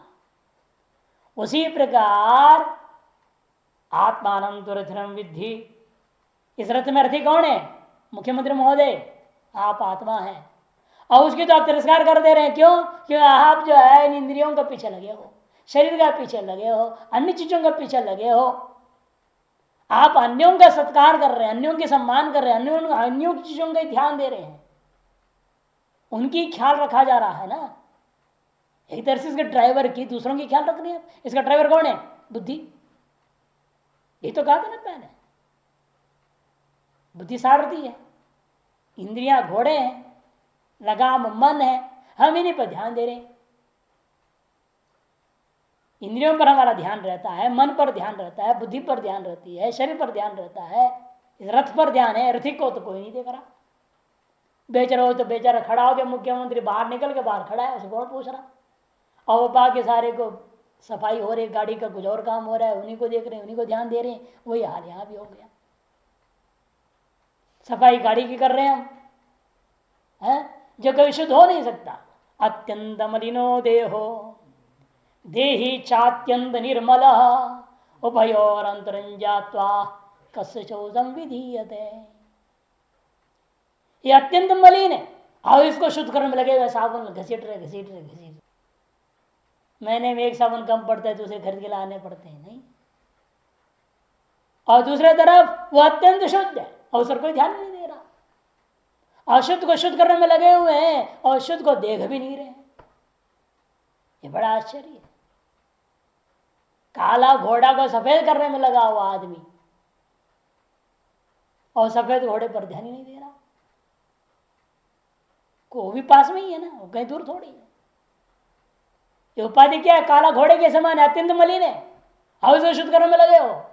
उसी प्रकार आत्मानं तु रथिनं विद्धि, इस रथ में रथी कौन है? मुख्यमंत्री महोदय, आप आत्मा हैं, और उसकी तो आप तिरस्कार कर दे रहे हैं। क्यों? क्योंकि आप जो है इन इंद्रियों के पीछे लगे हो, शरीर का पीछे लगे हो, अन्य चीजों के पीछे लगे हो। आप अन्यों का सत्कार कर रहे हैं, अन्यों के सम्मान कर रहे हैं, अन्यों की चीजों का ध्यान दे रहे हैं, उनकी ख्याल रखा जा रहा है ना। एक तरह से इसके ड्राइवर की दूसरों की ख्याल रख रहे हैं। इसका ड्राइवर कौन है? बुद्धि। ये तो कहा था ना पहले, बुद्धि सारथी है, इंद्रियां घोड़े हैं, लगाम मन है, हम इन्हीं पर ध्यान दे रहे हैं। इंद्रियों पर हमारा ध्यान रहता है, मन पर ध्यान रहता है, बुद्धि पर ध्यान रहती है, शरीर पर ध्यान रहता है, रथ पर ध्यान है। रथी को तो कोई नहीं देख रहा। बेचारा हो तो बेचारा खड़ा हो गया, मुख्यमंत्री बाहर निकल के बाहर खड़ा है, उसको कौन पूछ रहा? और वो बाकी सारे को सफाई हो रही, गाड़ी का कुछ और काम हो रहा है, उन्हीं को देख रहे हैं, उन्हीं को ध्यान दे रहे हैं। वही हाल यहाँ भी हो गया, सफाई गाड़ी की कर रहे हैं हम, है जो कभी शुद्ध हो नहीं सकता। अत्यंत मलिनो देहो देहि चात्यंत निर्मल उभयोर अंतरंजात्वा कस्य चौदम विधीयते। ये अत्यंत मलिन है और इसको शुद्ध करने में लगे हुए साबुन घसीट रहे घसीट रहे घसीट रहे। महीने में एक साबुन कम पड़ता है, दूसरे खरीद के लाने पड़ते हैं नहीं। और दूसरे तरफ वो अत्यंत शुद्ध है और उस पर कोई ध्यान नहीं दे रहा। अशुद्ध को शुद्ध करने में लगे हुए हैं और शुद्ध को देख भी नहीं रहे। ये बड़ा आश्चर्य है। काला घोड़ा को सफेद करने में लगा हुआ आदमी और सफेद घोड़े पर ध्यान ही नहीं दे रहा। को भी पास में ही है ना, वो कहीं दूर थोड़ी है। ये उपाधि क्या है? काला घोड़े के समान है, अत्यंत मलिन है, और उसे शुद्ध करने में लगे हो।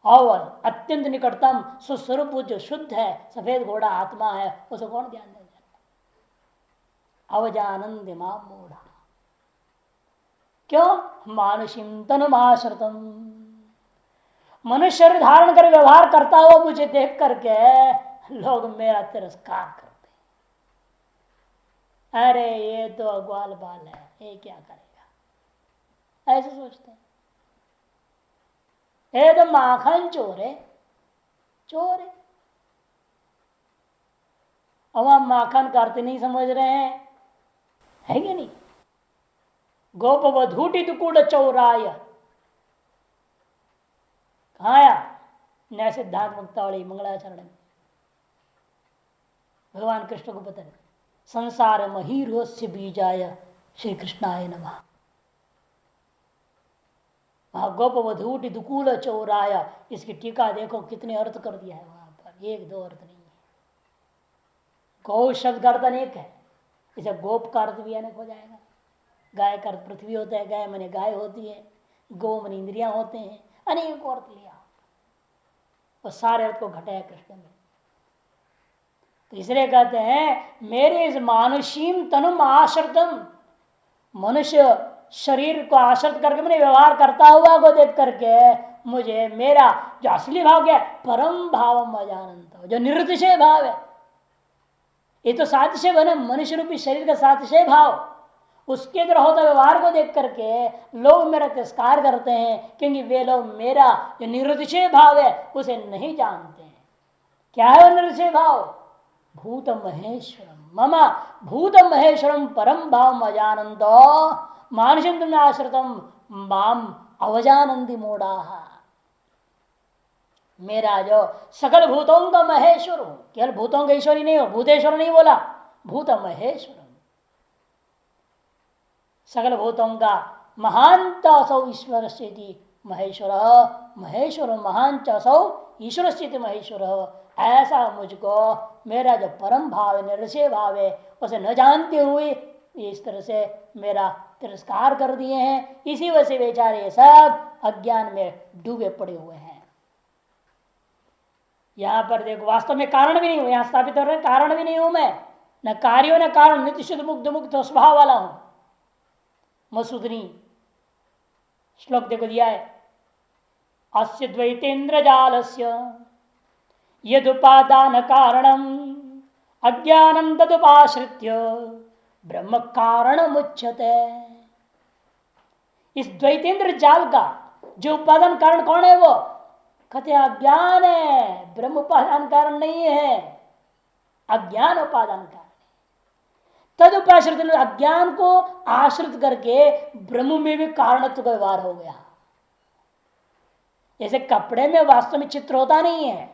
और अत्यंत निकटतम सुस्वरूप जो शुद्ध है, सफेद घोड़ा आत्मा है, उसे कौन ध्यान देगा? अवजानंद मूढ़ा। क्यों? मानुषिम तनुमाश्रितम, मनुष्य धारण कर व्यवहार करता हुआ मुझे देख करके लोग मेरा तिरस्कार करते। अरे ये तो ग्वाल बाल है, ये क्या करेगा, ऐसे सोचते हैं। ये तो माखन चोर है, चोर है। अब हम माखन करते नहीं समझ रहे हैं, है कि नहीं? गोप वधूटी दुकूड़ चौराय कहा आया? न्याय सिद्धांत मुक्तावली मंगलाचरण में भगवान कृष्ण को पता है, संसार महीरोस्य बीजाय श्री कृष्णाय नमः। गोप वधूट दुकूल चौराया, इसकी टीका देखो कितने अर्थ कर दिया है वहां पर, एक दो अर्थ नहीं है। गौ शब्द का अर्थ अनेक है, इसे गोप का अर्थ भी अनेक हो जाएगा। गाय का अर्थ पृथ्वी होता है, गाय मने गाय होती है, गो मन इंद्रियां होते हैं, अनेक अर्थ लिया और सारे अर्थ को घटाया कृष्ण में। तो इसलिए कहते हैं मेरे इस मानुषीम तनुम आश्रितम, मनुष्य शरीर को आश्रित करके मैंने व्यवहार करता हुआ को देख करके मुझे मेरा जो असली भाव क्या है, परम भाव अजानंत, जो निर्तिशय भाव है। ये तो सातिशय बने मनुष्य रूपी शरीर का सातिशय भाव, उसके द्वारा होता व्यवहार को देख करके लोग मेरा तिरस्कार करते हैं, क्योंकि वे लोग मेरा जो निर्तिशय भाव है उसे नहीं जानते हैं। क्या है वो निर्तिशय भाव? भूत महेश्वरम मम भूत महेश्वरम परम भाव अजानंदो मानुषम तुम आश्रितम माम अवजानंदी मूढ़ा। मेरा जो सकल भूतों का महेश्वर हूं, केवल भूतों का ईश्वर ही नहीं हो, भूतेश्वर नहीं बोला, भूत महेश्वर, सकल भूतों का महांत असौ ईश्वर से महेश्वर, महेश्वर महान असौ ईश्वर से महेश्वर। ऐसा मुझको मेरा जो परम भाव है, निर्षय भाव है, उसे न जानते हुए इस तरह से मेरा तिरस्कार कर दिए हैं। इसी वजह से बेचारे सब अज्ञान में डूबे पड़े हुए हैं। यहां पर देखो वास्तव में कारण भी नहीं हूं, यहां स्थापित हो रहे कारण भी नहीं हूं मैं, न कार्यो न कारण, नित्य शुद्ध मुक्त मुक्त स्वभाव वाला हूं। मसूदनी श्लोक देखो दिया है, अस्य द्वैतेन्द्र जालस्य यदुपादान कारणम अज्ञानम तदुपाश्रित्य ब्रह्म कारण मुच्यते। इस द्वैतेन्द्र जाल का जो उपादान कारण कौन है? वो कहते अज्ञान है, ब्रह्म उपादान कारण नहीं है, अज्ञान उपादान कारण। तद उपाश्रित, अज्ञान को आश्रित करके ब्रह्म में भी कारणत्व का व्यवहार हो गया। जैसे कपड़े में वास्तव में चित्र होता नहीं है,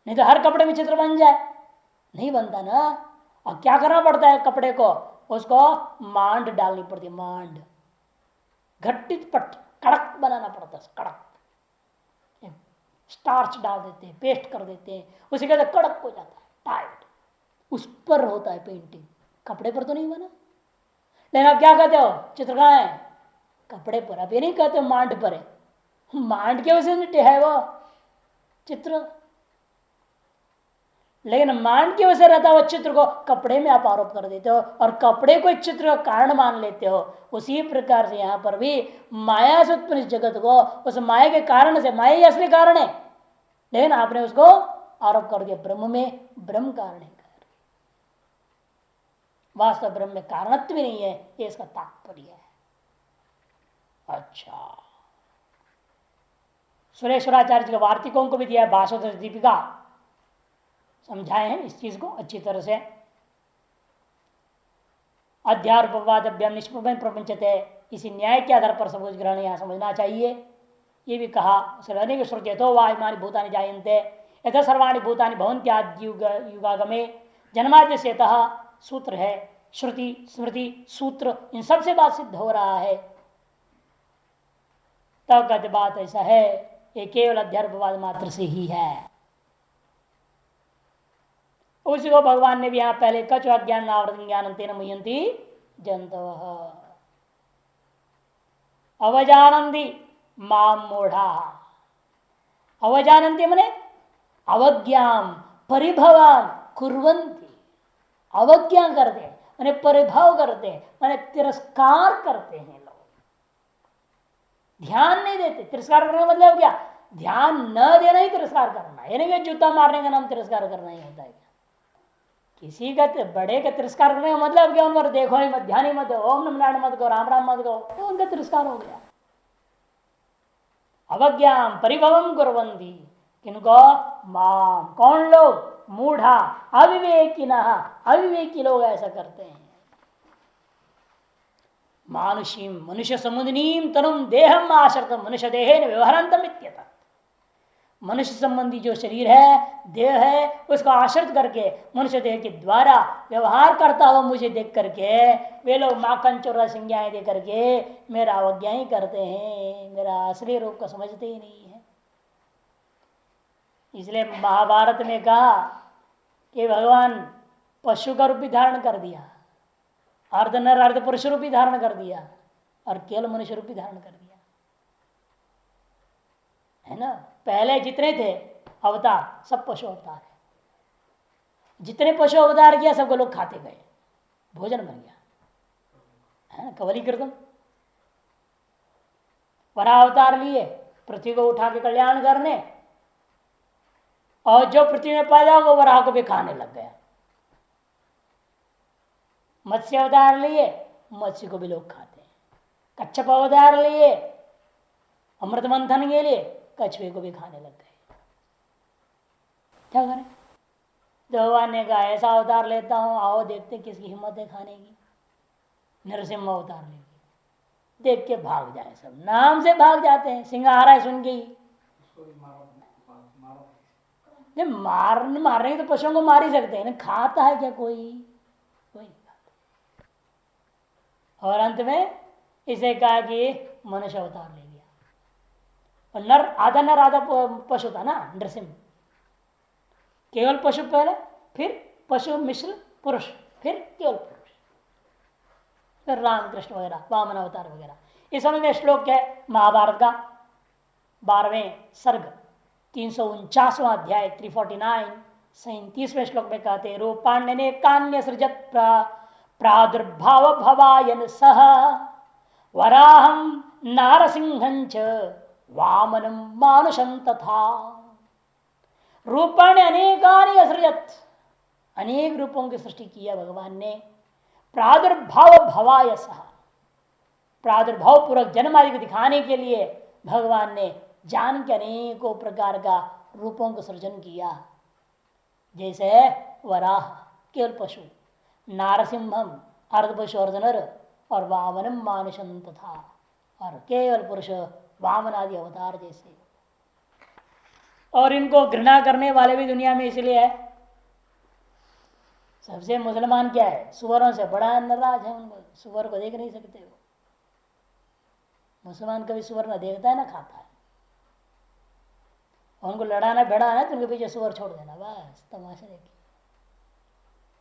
नहीं तो हर कपड़े में चित्र बन जाए, नहीं बनता ना। और क्या करना पड़ता है कपड़े को? उसको मांड डालनी पड़ती है, मांड घटित पट कड़क बनाना पड़ता है, कड़क स्टार्च डाल देते हैं, पेस्ट कर देते हैं, उसी कहते कड़क हो जाता है, टाइट। उस पर होता है पेंटिंग, कपड़े पर तो नहीं बना। लेकिन आप क्या कहते हो? चित्र कहाँ है? कपड़े पर। अब ये नहीं कहते मांड पर है, मांड के वजह है वो चित्र, लेकिन मान की वजह से रहता हुआ चित्र को कपड़े में आप आरोप कर देते हो और कपड़े को चित्र का कारण मान लेते हो। उसी प्रकार से यहां पर भी माया से उत्पन्न जगत को उस माया के कारण से, माया ही असली कारण है, लेकिन आपने उसको आरोप कर दिया ब्रह्म में, ब्रह्म कारण है। वास्तव ब्रह्म में कारणत्व भी नहीं है, ये इसका तात्पर्य है। अच्छा, सुरेश्वराचार्य जी के वार्तिकों को भी दिया है, भाषोत्तर दीपिका समझाए हैं इस चीज को अच्छी तरह से। अध्यारोपवादभ्याम निष्प्रभन प्रपंचते, इसी न्याय के आधार पर सब कुछ ग्रहण यहाँ समझना चाहिए। ये भी कहा सर्वाधिक श्रुति तो वायुमानी भूतानि जायन्ते यथा सर्वाणि भूतानि भवन्ति आदि युगागमे जन्माद्य से सूत्र है, श्रुति स्मृति सूत्र, इन सबसे बात सिद्ध हो रहा है तब कहते बात ऐसा है, ये केवल अध्यात्मवाद मात्र से ही है। उसी को भगवान ने भी यहाँ पहले कच अज्ञान आवृतम ज्ञान तेन मुह्यंति जंतवः अवजानंदी माम मूढ़ा। अवजानंती मने अवज्ञाम परिभवाम कुर्वन्ति। अवज्ञा करते माने परिभव करते माने तिरस्कार करते हैं लोग, ध्यान नहीं देते। तिरस्कार करने का मतलब क्या? ध्यान न देना ही तिरस्कार करना, यानी कि जूता मारने का नाम तिरस्कार करना ही होता है। किसी का बड़े का तिरस्कार करने का मतलब क्या? उन पर देखो ही मत, ध्यान ही मत दो, ओम नमः नारायण मत करो, राम राम मत करो, तो उनका तिरस्कार हो गया। अवज्ञाम परिभवम कुर्वन्ति, किनको? माम, कौन लोग? मूढ़ा अविवेकिनः, अविवेकी लोग ऐसा करते हैं। मानुषीम मनुष्य समुदनीम तनुम देहम आश्रितम मनुष्य देहेन व्यवहारंतम इत्यतः। मनुष्य संबंधी जो शरीर है, देह है, उसको आश्रित करके मनुष्य देह के द्वारा व्यवहार करता हुआ मुझे देख करके वे लोग माखन चोरा संज्ञाएं दे करके मेरा अवज्ञा ही करते हैं, मेरा असली रूप को समझते ही नहीं है। इसलिए महाभारत में कहा कि भगवान पशु का रूप भी धारण कर दिया, अर्ध नर अर्ध पुरुष रूप भी धारण कर दिया, और केवल मनुष्य रूप भी धारण कर दिया, है ना। पहले जितने थे अवतार सब पशु अवतार है, जितने पशु अवतार किया सबको लोग खाते गए, भोजन बन गया, है ना। कवलीकृतम वराह अवतार लिए पृथ्वी को उठा के कल्याण करने, और जो पृथ्वी में पैदा हो वराह को भी खाने लग गया। मत्स्य अवतार लिए, मत्स्य को भी लोग खाते हैं। कच्छप अवतार लिए अमृत मंथन के लिए, कछुए को भी खाने लग गए। क्या करें? भगवान ने कहा ऐसा अवतार लेता हूं, आओ देखते किसकी हिम्मत है खाने की। नरसिम्हा अवतार लेंगे, देख के भाग जाए सब, नाम से भाग जाते हैं, सिंह आ रहा है सुन के ही। मारने तो पशुओं को मार ही सकते हैं ना, खाता है क्या कोई? कोई नहीं खाता। और अंत में इसे कहा कि मनुष्य अवतार ले लिया, और नर आधा पशु था ना नरसिंह, केवल पशु पहले, फिर पशु मिश्र पुरुष, फिर केवल पुरुष, फिर रामकृष्ण वगैरह वामन अवतार वगैरह। इस समय में श्लोक है महाभारत का 12वें सर्ग 349वां अध्याय 349 37वें श्लोक में कहते हैं रूपाण्यने कान्य सृजत प्रादुर्भाव भवायन सह वराहम नारसिंहंच वामनम मानुषं तथा। रूपाण्य अनेकानि असृजत, अनेक रूपों की सृष्टि किया भगवान ने। प्रादुर्भाव भवाय सह, प्रादुर्भाव पूर्वक जन्म आदि को दिखाने के लिए भगवान ने जान के अनेकों प्रकार का रूपों को सृजन किया। जैसे वराह केवल पशु, नारसिंहम अर्ध पशु अर्ध नर, और वामनम मानुषं तथा, और केवल पुरुष वामन आदि अवतार जैसे। और इनको घृणा करने वाले भी दुनिया में इसलिए है, सबसे मुसलमान क्या है? सुवरों से बड़ा नाराज है, उनको सुवर को देख नहीं सकते हो। मुसलमान कभी सुवर न देखता है ना खाता है, उनको लड़ाना भिड़ाना है तो उनके पीछे सुवर छोड़ देना, बस तमाशा देखिए,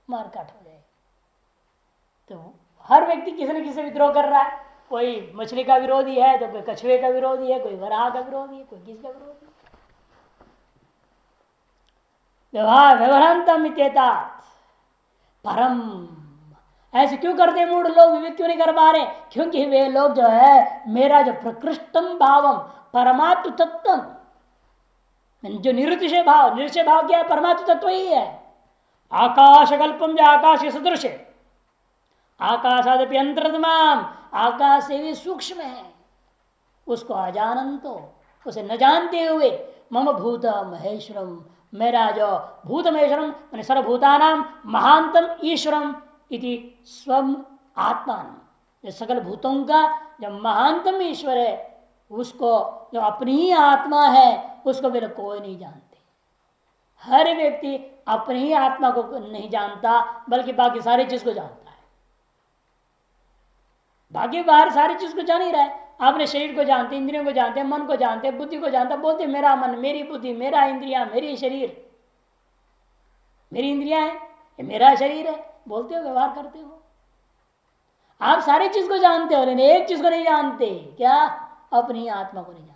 मार काट हो जाए। तो हर व्यक्ति किसी न किसी विद्रोह कर रहा है, कोई मछली का विरोधी है तो कोई कछुए का विरोधी है, कोई वराह का विरोधी है, कोई किसका विरोधी है। व्यवहारंतम इत्येता परम, ऐसे क्यों करते मूढ़ लोग? विवेक क्यों नहीं कर पा रहे? क्योंकि वे लोग जो है मेरा जो प्रकृष्टम भावम परमात्म तत्व, जो निरुतिशय भाव, निरुतिशय भाव क्या है? परमात्म तत्व ही है। आकाश कल्पम जो आकाश के सदृश है, आकाशादपि अंतरतमाम, आकाश से भी सूक्ष्म है, उसको अजानंतो, उसे न जानते हुए मम भूत महेश्वरम, मेरा जो भूत महेश्वरम मैंने सर्वभूतानाम महांतम ईश्वरम इति स्वम आत्मान, जो सकल भूतों का जो महानतम ईश्वर है, उसको जो अपनी ही आत्मा है उसको मेरे कोई नहीं जानते। हर व्यक्ति अपनी ही आत्मा को नहीं जानता, बल्कि बाकी सारी चीज को जानता है। बाकी बाहर सारी चीज को जान ही रहा है, अपने शरीर को जानते, इंद्रियों को जानते, मन को जानते, बुद्धि को जानते, बोलते मेरा मन, मेरी बुद्धि, मेरा इंद्रिया, मेरी शरीर, मेरी इंद्रिया है, ये मेरा शरीर है, बोलते हो, व्यवहार करते हो। आप सारी चीज को जानते हो लेकिन एक चीज को नहीं जानते, क्या? अपनी आत्मा को नहीं जानते।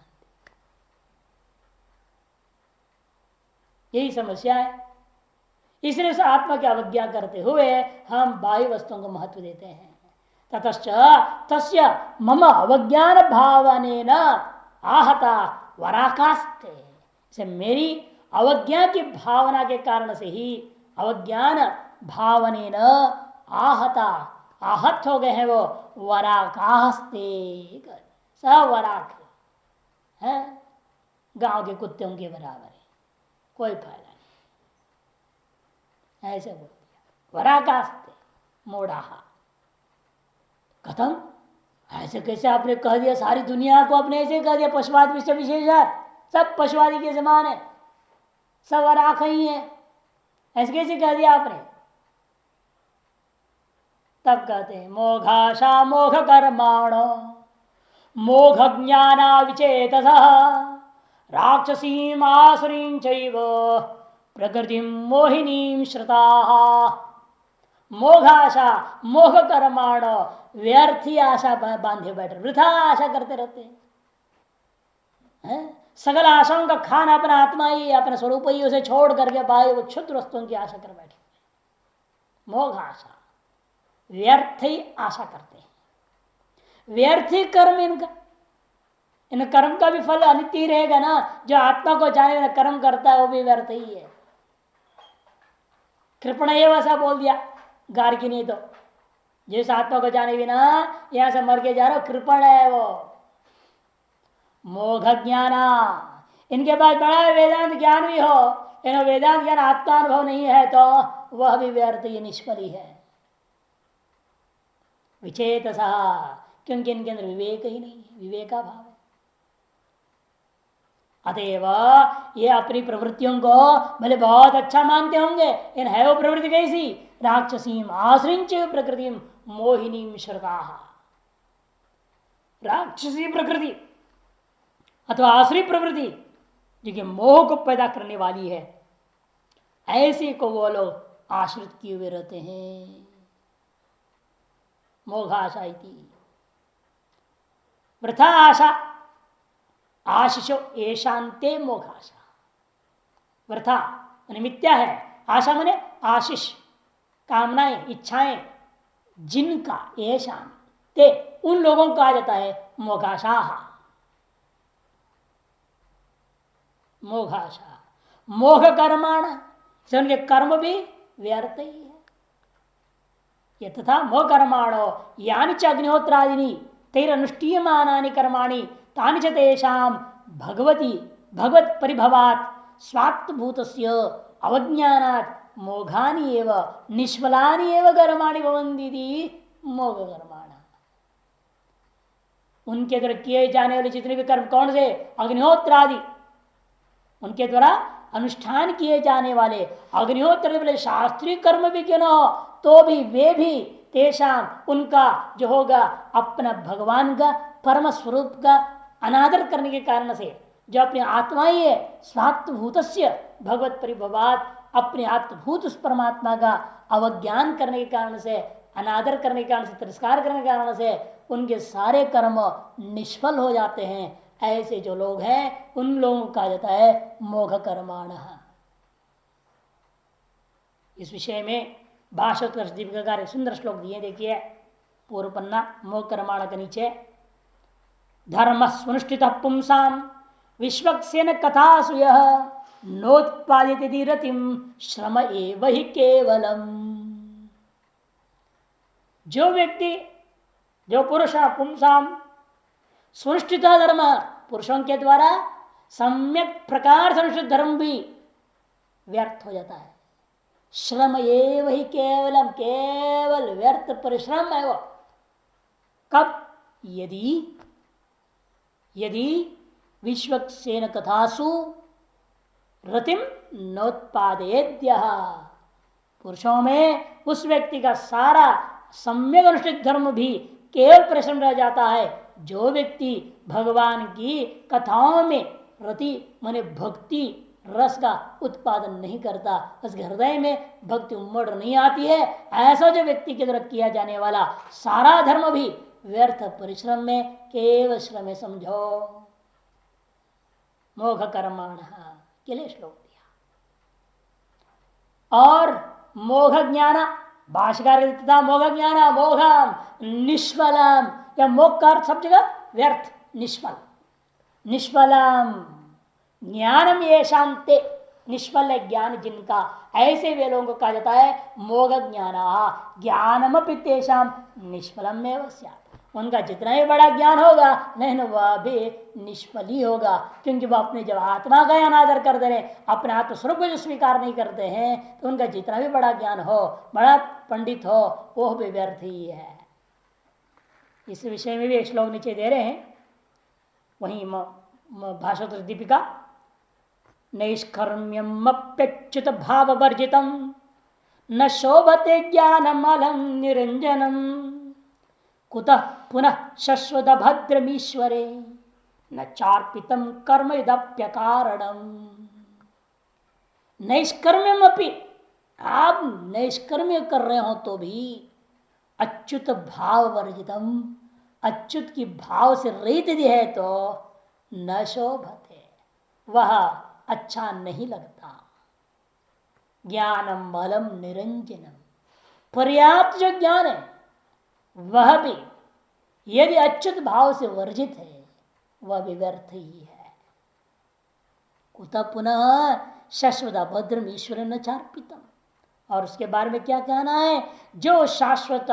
यही समस्या है। इसलिए उस आत्मा की अवज्ञा करते हुए हम बाह्य वस्तुओं को महत्व देते हैं। ततश्च तस्य मम अवज्ञान भावनेन आहता वराकास्ते, से मेरी अवज्ञा की भावना के कारण से ही, अवज्ञान भावनेन आहता, आहत हो गए हैं वो, वराकास्ते, सब वराक है, गांव के कुत्तों के बराबर है, कोई फायदा नहीं, ऐसे बोल दिया। वराकास्ते मोड़ाहा, खत्म। ऐसे कैसे आपने कह दिया? सारी दुनिया को आपने ऐसे कह दिया, पशुवाद विषय विशेषाद, सब पशुवादी के समान है, सब वराक ही है, ऐसे कैसे कह दिया आपने? तब कहते हैं मोघाशा मोघ कर्माणो मोघ ज्ञाना विचेतस राक्षसीम आसुरीं चैव प्रकृति मोहिनीं श्रुता। मोघाशा मोघ कर्माण, व्यर्थी आशा बांधे बैठे, वृथा आशा करते रहते हैं। सकल आशाओं का खाना अपना आत्मा ही, अपना स्वरूप ही, उसे छोड़ करके बाह्य वो क्षुद्र वस्तुओं की आशा कर बैठे। मोघ आशा, व्यर्थ ही आशा करते हैं। व्यर्थी कर्म इनका, इन कर्म का भी फल अनित्य ही रहेगा ना। जो आत्मा को जाने वाला कर्म करता है वो भी व्यर्थ ही है। कृपण ये वैसा बोल दिया गार की, नहीं तो जिस आत्मा को जाने बिना यहां से मर के जा रहा हो, कृपण है वो। मोघ ज्ञाना, इनके पास बड़ा वेदांत ज्ञान भी हो, लेकिन वेदांत ज्ञान आत्मानुभव नहीं है तो वह भी व्यर्थ, ये निष्फल ही है। विचेतसा, क्योंकि इनके अंदर विवेक ही नहीं है, विवेका भाव है। अतएव ये अपनी प्रवृत्तियों को भले बहुत अच्छा मानते होंगे, लेकिन है वो प्रवृत्ति कैसी? राक्षसीम आश्रिंच प्रकृति मोहिनी श्रद्धा, राक्षसी प्रकृति अथवा आश्रित प्रवृत्ति जो कि मोह को पैदा करने वाली है, ऐसे को वो लोग आश्रित किए हुए रहते हैं। मोघाशा इति वृथा आशा आशिषो एशांते मोघाशा। वृथा माने मिथ्या है, आशा माने आशिष, कामनाएं, इच्छाएं, जिनका एशान ते उन लोगों को कहा जाता है मोघाशा। मोघाशा मोघ कर्माण से उनके कर्म भी व्यर्थ ही है। ये तथा मोह कर्माणो यानि च अग्निहोत्रादिनी तैरनुष्ठीयमानानि कर्माणि तानि च तेषां भगवती भगवत परिभवात् स्वात्मभूतस्य अवज्ञानात् मोघानि एव निष्फलानि एव कर्माणि भवन्ति मोघ कर्माण। उनके द्वारा किए जाने वाले जितने भी कर्म कौन से? अग्निहोत्रादि, उनके द्वारा अनुष्ठान किए जाने वाले अग्निहोत्र वाले शास्त्रीय कर्म भी क्यों न हो तो भी वे भी तेषाम उनका जो होगा अपना भगवान का परम स्वरूप का अनादर करने के कारण से, जो अपनी आत्मा ही है, स्वात्मभूतस्य भगवत परिभवात, अपने आत्मभूत उस परमात्मा का अवज्ञान करने के कारण से, अनादर करने के कारण से, तिरस्कार करने के कारण से उनके सारे कर्म निष्फल हो जाते हैं। ऐसे जो लोग हैं उन लोगों को कहा जाता है मोघ कर्माण। इस विषय में भाषोत्कर्ष दीपिका सुंदर श्लोक दिए, देखिए पूर्व पन्ना मोघ कर्माण के नीचे। धर्म सुनिष्ठित पुंसाम विश्वक्सेन कथासु यः नोत्पादित रतिम श्रम एव हि केवलम। जो व्यक्ति, जो पुरुष पुंसाम सुनिष्ठित धर्म, पुरुषों के द्वारा सम्यक प्रकार से अनुष्ठित धर्म भी व्यर्थ हो जाता है। श्रम एव ही केवलम, केवल व्यर्थ परिश्रम है वो। कब? यदि यदि विश्वक्सेन कथासु रतिम नोत्पादेद्य, पुरुषों में उस व्यक्ति का सारा सम्यक अनुष्ठित धर्म भी केवल परिश्रम रह जाता है जो व्यक्ति भगवान की कथाओं में रति माने भक्ति रस का उत्पादन नहीं करता, उसके हृदय में भक्ति उमड़ नहीं आती है, ऐसा जो व्यक्ति के द्वारा किया जाने वाला सारा धर्म भी व्यर्थ परिश्रम में केवल श्रम में समझो। मोघ कर्माण के लिए श्लोक दिया। और मोघ ज्ञान भाष्यकार मोघ ज्ञान मोघम निष्फलम, या मोघ का अर्थ सब जगह व्यर्थ निष्फल, निष्फलम ज्ञानम ये शांति, निष्फल ज्ञान जिनका, ऐसे वे लोगों को कहा जाता है मोघ ज्ञान, ज्ञानम पितेषाम निष्फलम में स्यात्, उनका जितना ही बड़ा ज्ञान होगा लेकिन वह भी निष्फल ही होगा, क्योंकि वह अपने जब आत्मा का अनादर कर दे रहे, अपने आत्मस्वरूप को जो स्वीकार नहीं करते हैं, तो उनका जितना भी बड़ा ज्ञान हो, बड़ा पंडित हो, वह भी व्यर्थ ही है। इस विषय में भी एक श्लोक नीचे दे रहे हैं, वही भाषोत्तर दीपिका, नैष्कर्म्यमप्यच्युत भाव वर्जितम न शोभते ज्ञानमलं निरंजनम कुतः पुनः शश्वत भद्रमीश्वरे न चार्पितम कर्म इदप्यकारणम। नैष्कर्म्यम अपि, आप नैष्कर्म्य कर रहे हो तो भी अच्युत भाव वर्जितम, अच्युत की भाव से रहित यदि है तो न शोभते, वह अच्छा नहीं लगता। ज्ञानम बलम निरंजनम, पर्याप्त जो ज्ञान है वह भी यदि अच्युत भाव से वर्जित है वह भी व्यर्थ ही है। कुतः पुनः शाश्वत अभद्रम ईश्वर न चार्पितम, और उसके बारे में क्या कहना है, जो शाश्वत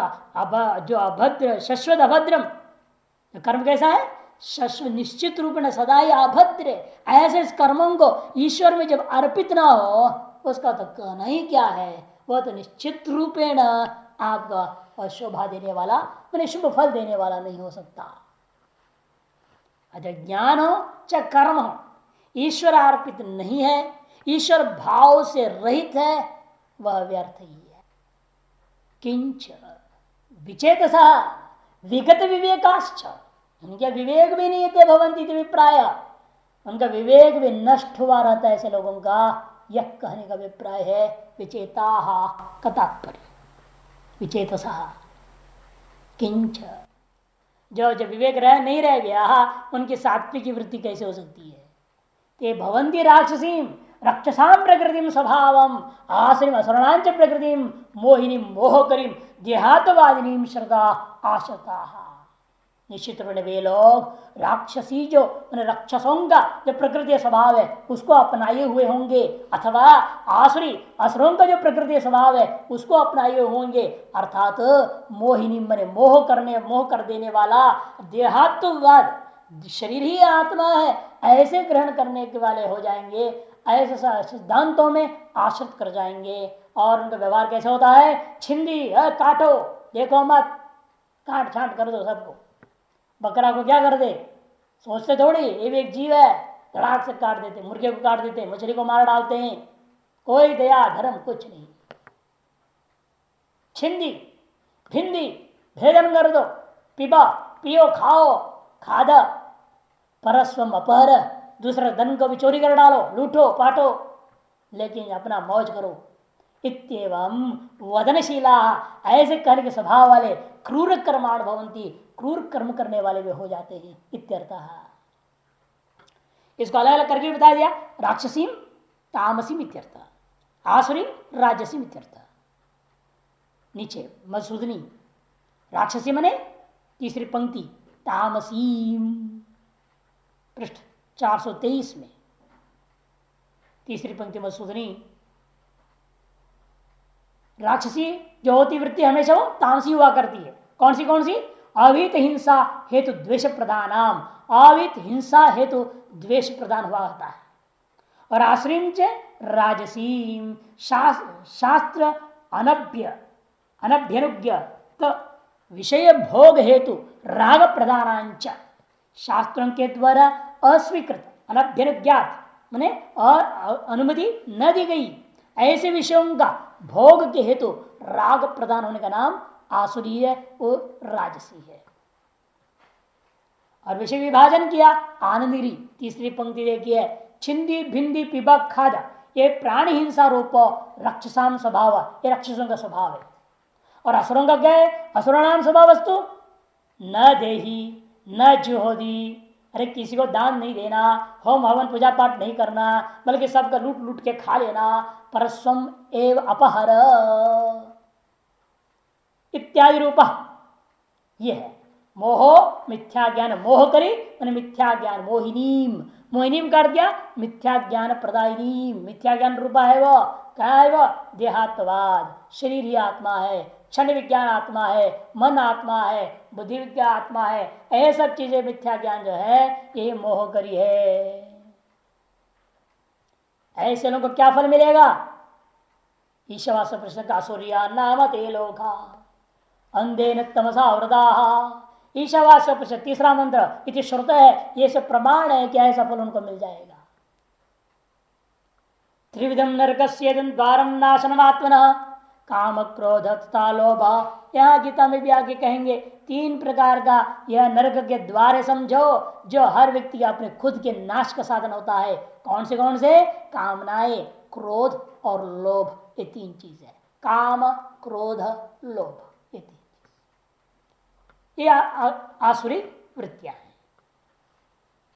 जो अभद्र शाश्वत अभद्रम, कर्म कैसा है, शाश्वत निश्चित रूप में सदा ही अभद्र, ऐसे इस कर्मों को ईश्वर में जब अर्पित ना हो उसका तो कहना ही क्या है, वह तो निश्चित रूपेण आपका शोभा देने वाला, मैंने शुभ फल देने वाला नहीं हो सकता। अच्छा ज्ञान हो चाहे कर्म हो, ईश्वर अर्पित नहीं है, ईश्वर भाव से रहित है, वह व्यर्थ ही है। किंच विचेतसा विगत विवेकाश्च, उनके विवेक भी नहीं थे भवंती विप्राय, उनका विवेक भी नष्ट हुआ रहता है ऐसे लोगों का, यह कहने का अभिप्राय है विचेता का तात्पर्य विचेतसा। किंच जो जब विवेक रह नहीं रह गया उनकी सात्विक की वृत्ति कैसे हो सकती है। ते भवंती राक्षसीम रक्षसाम प्रकृतिम स्वभावम आश्रिम असुरणांच प्रकृतिम मोहिनी मोहकरीम देहात्वादिनीम श्रद्धा आशता। निश्चित रूप में वे लोग राक्षसी जो राक्षसों का जो प्रकृति स्वभाव है उसको अपनाए हुए होंगे, अथवा आसुरी असुरों का जो प्रकृति स्वभाव है उसको अपनाए हुए होंगे, अर्थात मोहिनी मने मोह कर देने वाला देहात्ववाद, शरीर ही आत्मा है ऐसे ग्रहण करने के वाले हो जाएंगे, ऐसे सिद्धांतों में आश्रित कर जाएंगे। और उनका व्यवहार कैसे होता है, छिंदी काटो, देखो मत, काट छाट कर दो सबको। बकरा को क्या कर दे, सोचते थोड़ी ये भी एक जीव है, धड़ाक से काट देते, मुर्गे को काट देते, मछली को मार डालते हैं, कोई दया धर्म कुछ नहीं। छिंदी भिंदी भेदन कर दो, पीबा पियो खाओ खादा, परस्वम अपहर, दूसरा धन को भी चोरी कर डालो, लूटो पाटो, लेकिन अपना मौज करो। इत्येवं वदनशीला, ऐसे कहने के स्वभाव वाले क्रूर कर्माण भवंती, क्रूर कर्म करने वाले भी हो जाते हैं। इत्यर्थः इसको अलग अलग करके बता दिया, राक्षसीम तामसीम इत्यर्थ, आसुरीम राजसीम इत्यर्थ। नीचे मधुसूदनी राक्षसी मने तीसरी पंक्ति, तामसीम पृष्ठ 423 में तीसरी पंक्ति मधुसूदनी, राक्षसी जो होती वृत्ति हमेशा वो तामसी हुआ करती है। कौन सी अवित हिंसा हेतु द्वेष प्रधानाम, अवित हिंसा हेतु द्वेष प्रधान हुआ होता है। और आश्रीम च राजसीम शास्त्र अनभ्यनुज्ञ विषय भोग हेतु राग प्रधानांच, शास्त्रों के द्वारा अस्वीकृत अनभ्यनुज्ञात माने अनुमति न दी गई ऐसे विषयों का भोग के हेतु राग प्रदान होने का नाम आसुरी है, वो राजसी है। और विषय विभाजन किया आनंदगिरी। तीसरी पंक्ति देखिए, छिंदी भिंदी पिबक खादा, ये प्राणी हिंसा रूप रक्षसाम स्वभाव, ये राक्षसों का स्वभाव है। और असुरों का क्या है? असुराणाम स्वभाव वस्तु न देही न जुहोदी, अरे किसी को दान नहीं देना, होम हवन पूजा पाठ नहीं करना, बल्कि सबका लूट लूट के खा लेना, परस्वम एव अपहर इत्यादि रूप ये है। मोहो मिथ्या ज्ञान, मोह करी मैंने मिथ्या ज्ञान, मोहिनीम, मोहिनीम कर दिया मिथ्या ज्ञान प्रदायिनी, मिथ्या ज्ञान रूपा है वो। क्या है वो? देहात्वाद, शरीर ही आत्मा है, क्षण विज्ञान आत्मा है, मन आत्मा है, बुद्धि विज्ञान आत्मा है, ये सब चीजें मिथ्या ज्ञान जो है ये मोह करी है। ऐसे लोगों को क्या फल मिलेगा? ईशवास प्रश्न का सूर्या नाम ते लोका अंधेन तमसा वृदा, ईशावास प्रश्न तीसरा मंत्र इति श्रुत है, ये सब प्रमाण है कि ऐसा फल उनको मिल जाएगा। त्रिविधम नरकस्य द्वारम नाशनमात्मनः काम क्रोध तथा लोभ, यहाँ गीता में भी आगे कहेंगे तीन प्रकार का यह नरक के द्वार है समझो, जो हर व्यक्ति का अपने खुद के नाश का साधन होता है। कौन से कौन से? कामनाएं, क्रोध और लोभ, ये तीन चीज है। काम क्रोध लोभ, ये तीन, ये आसुरी वृत्तियां।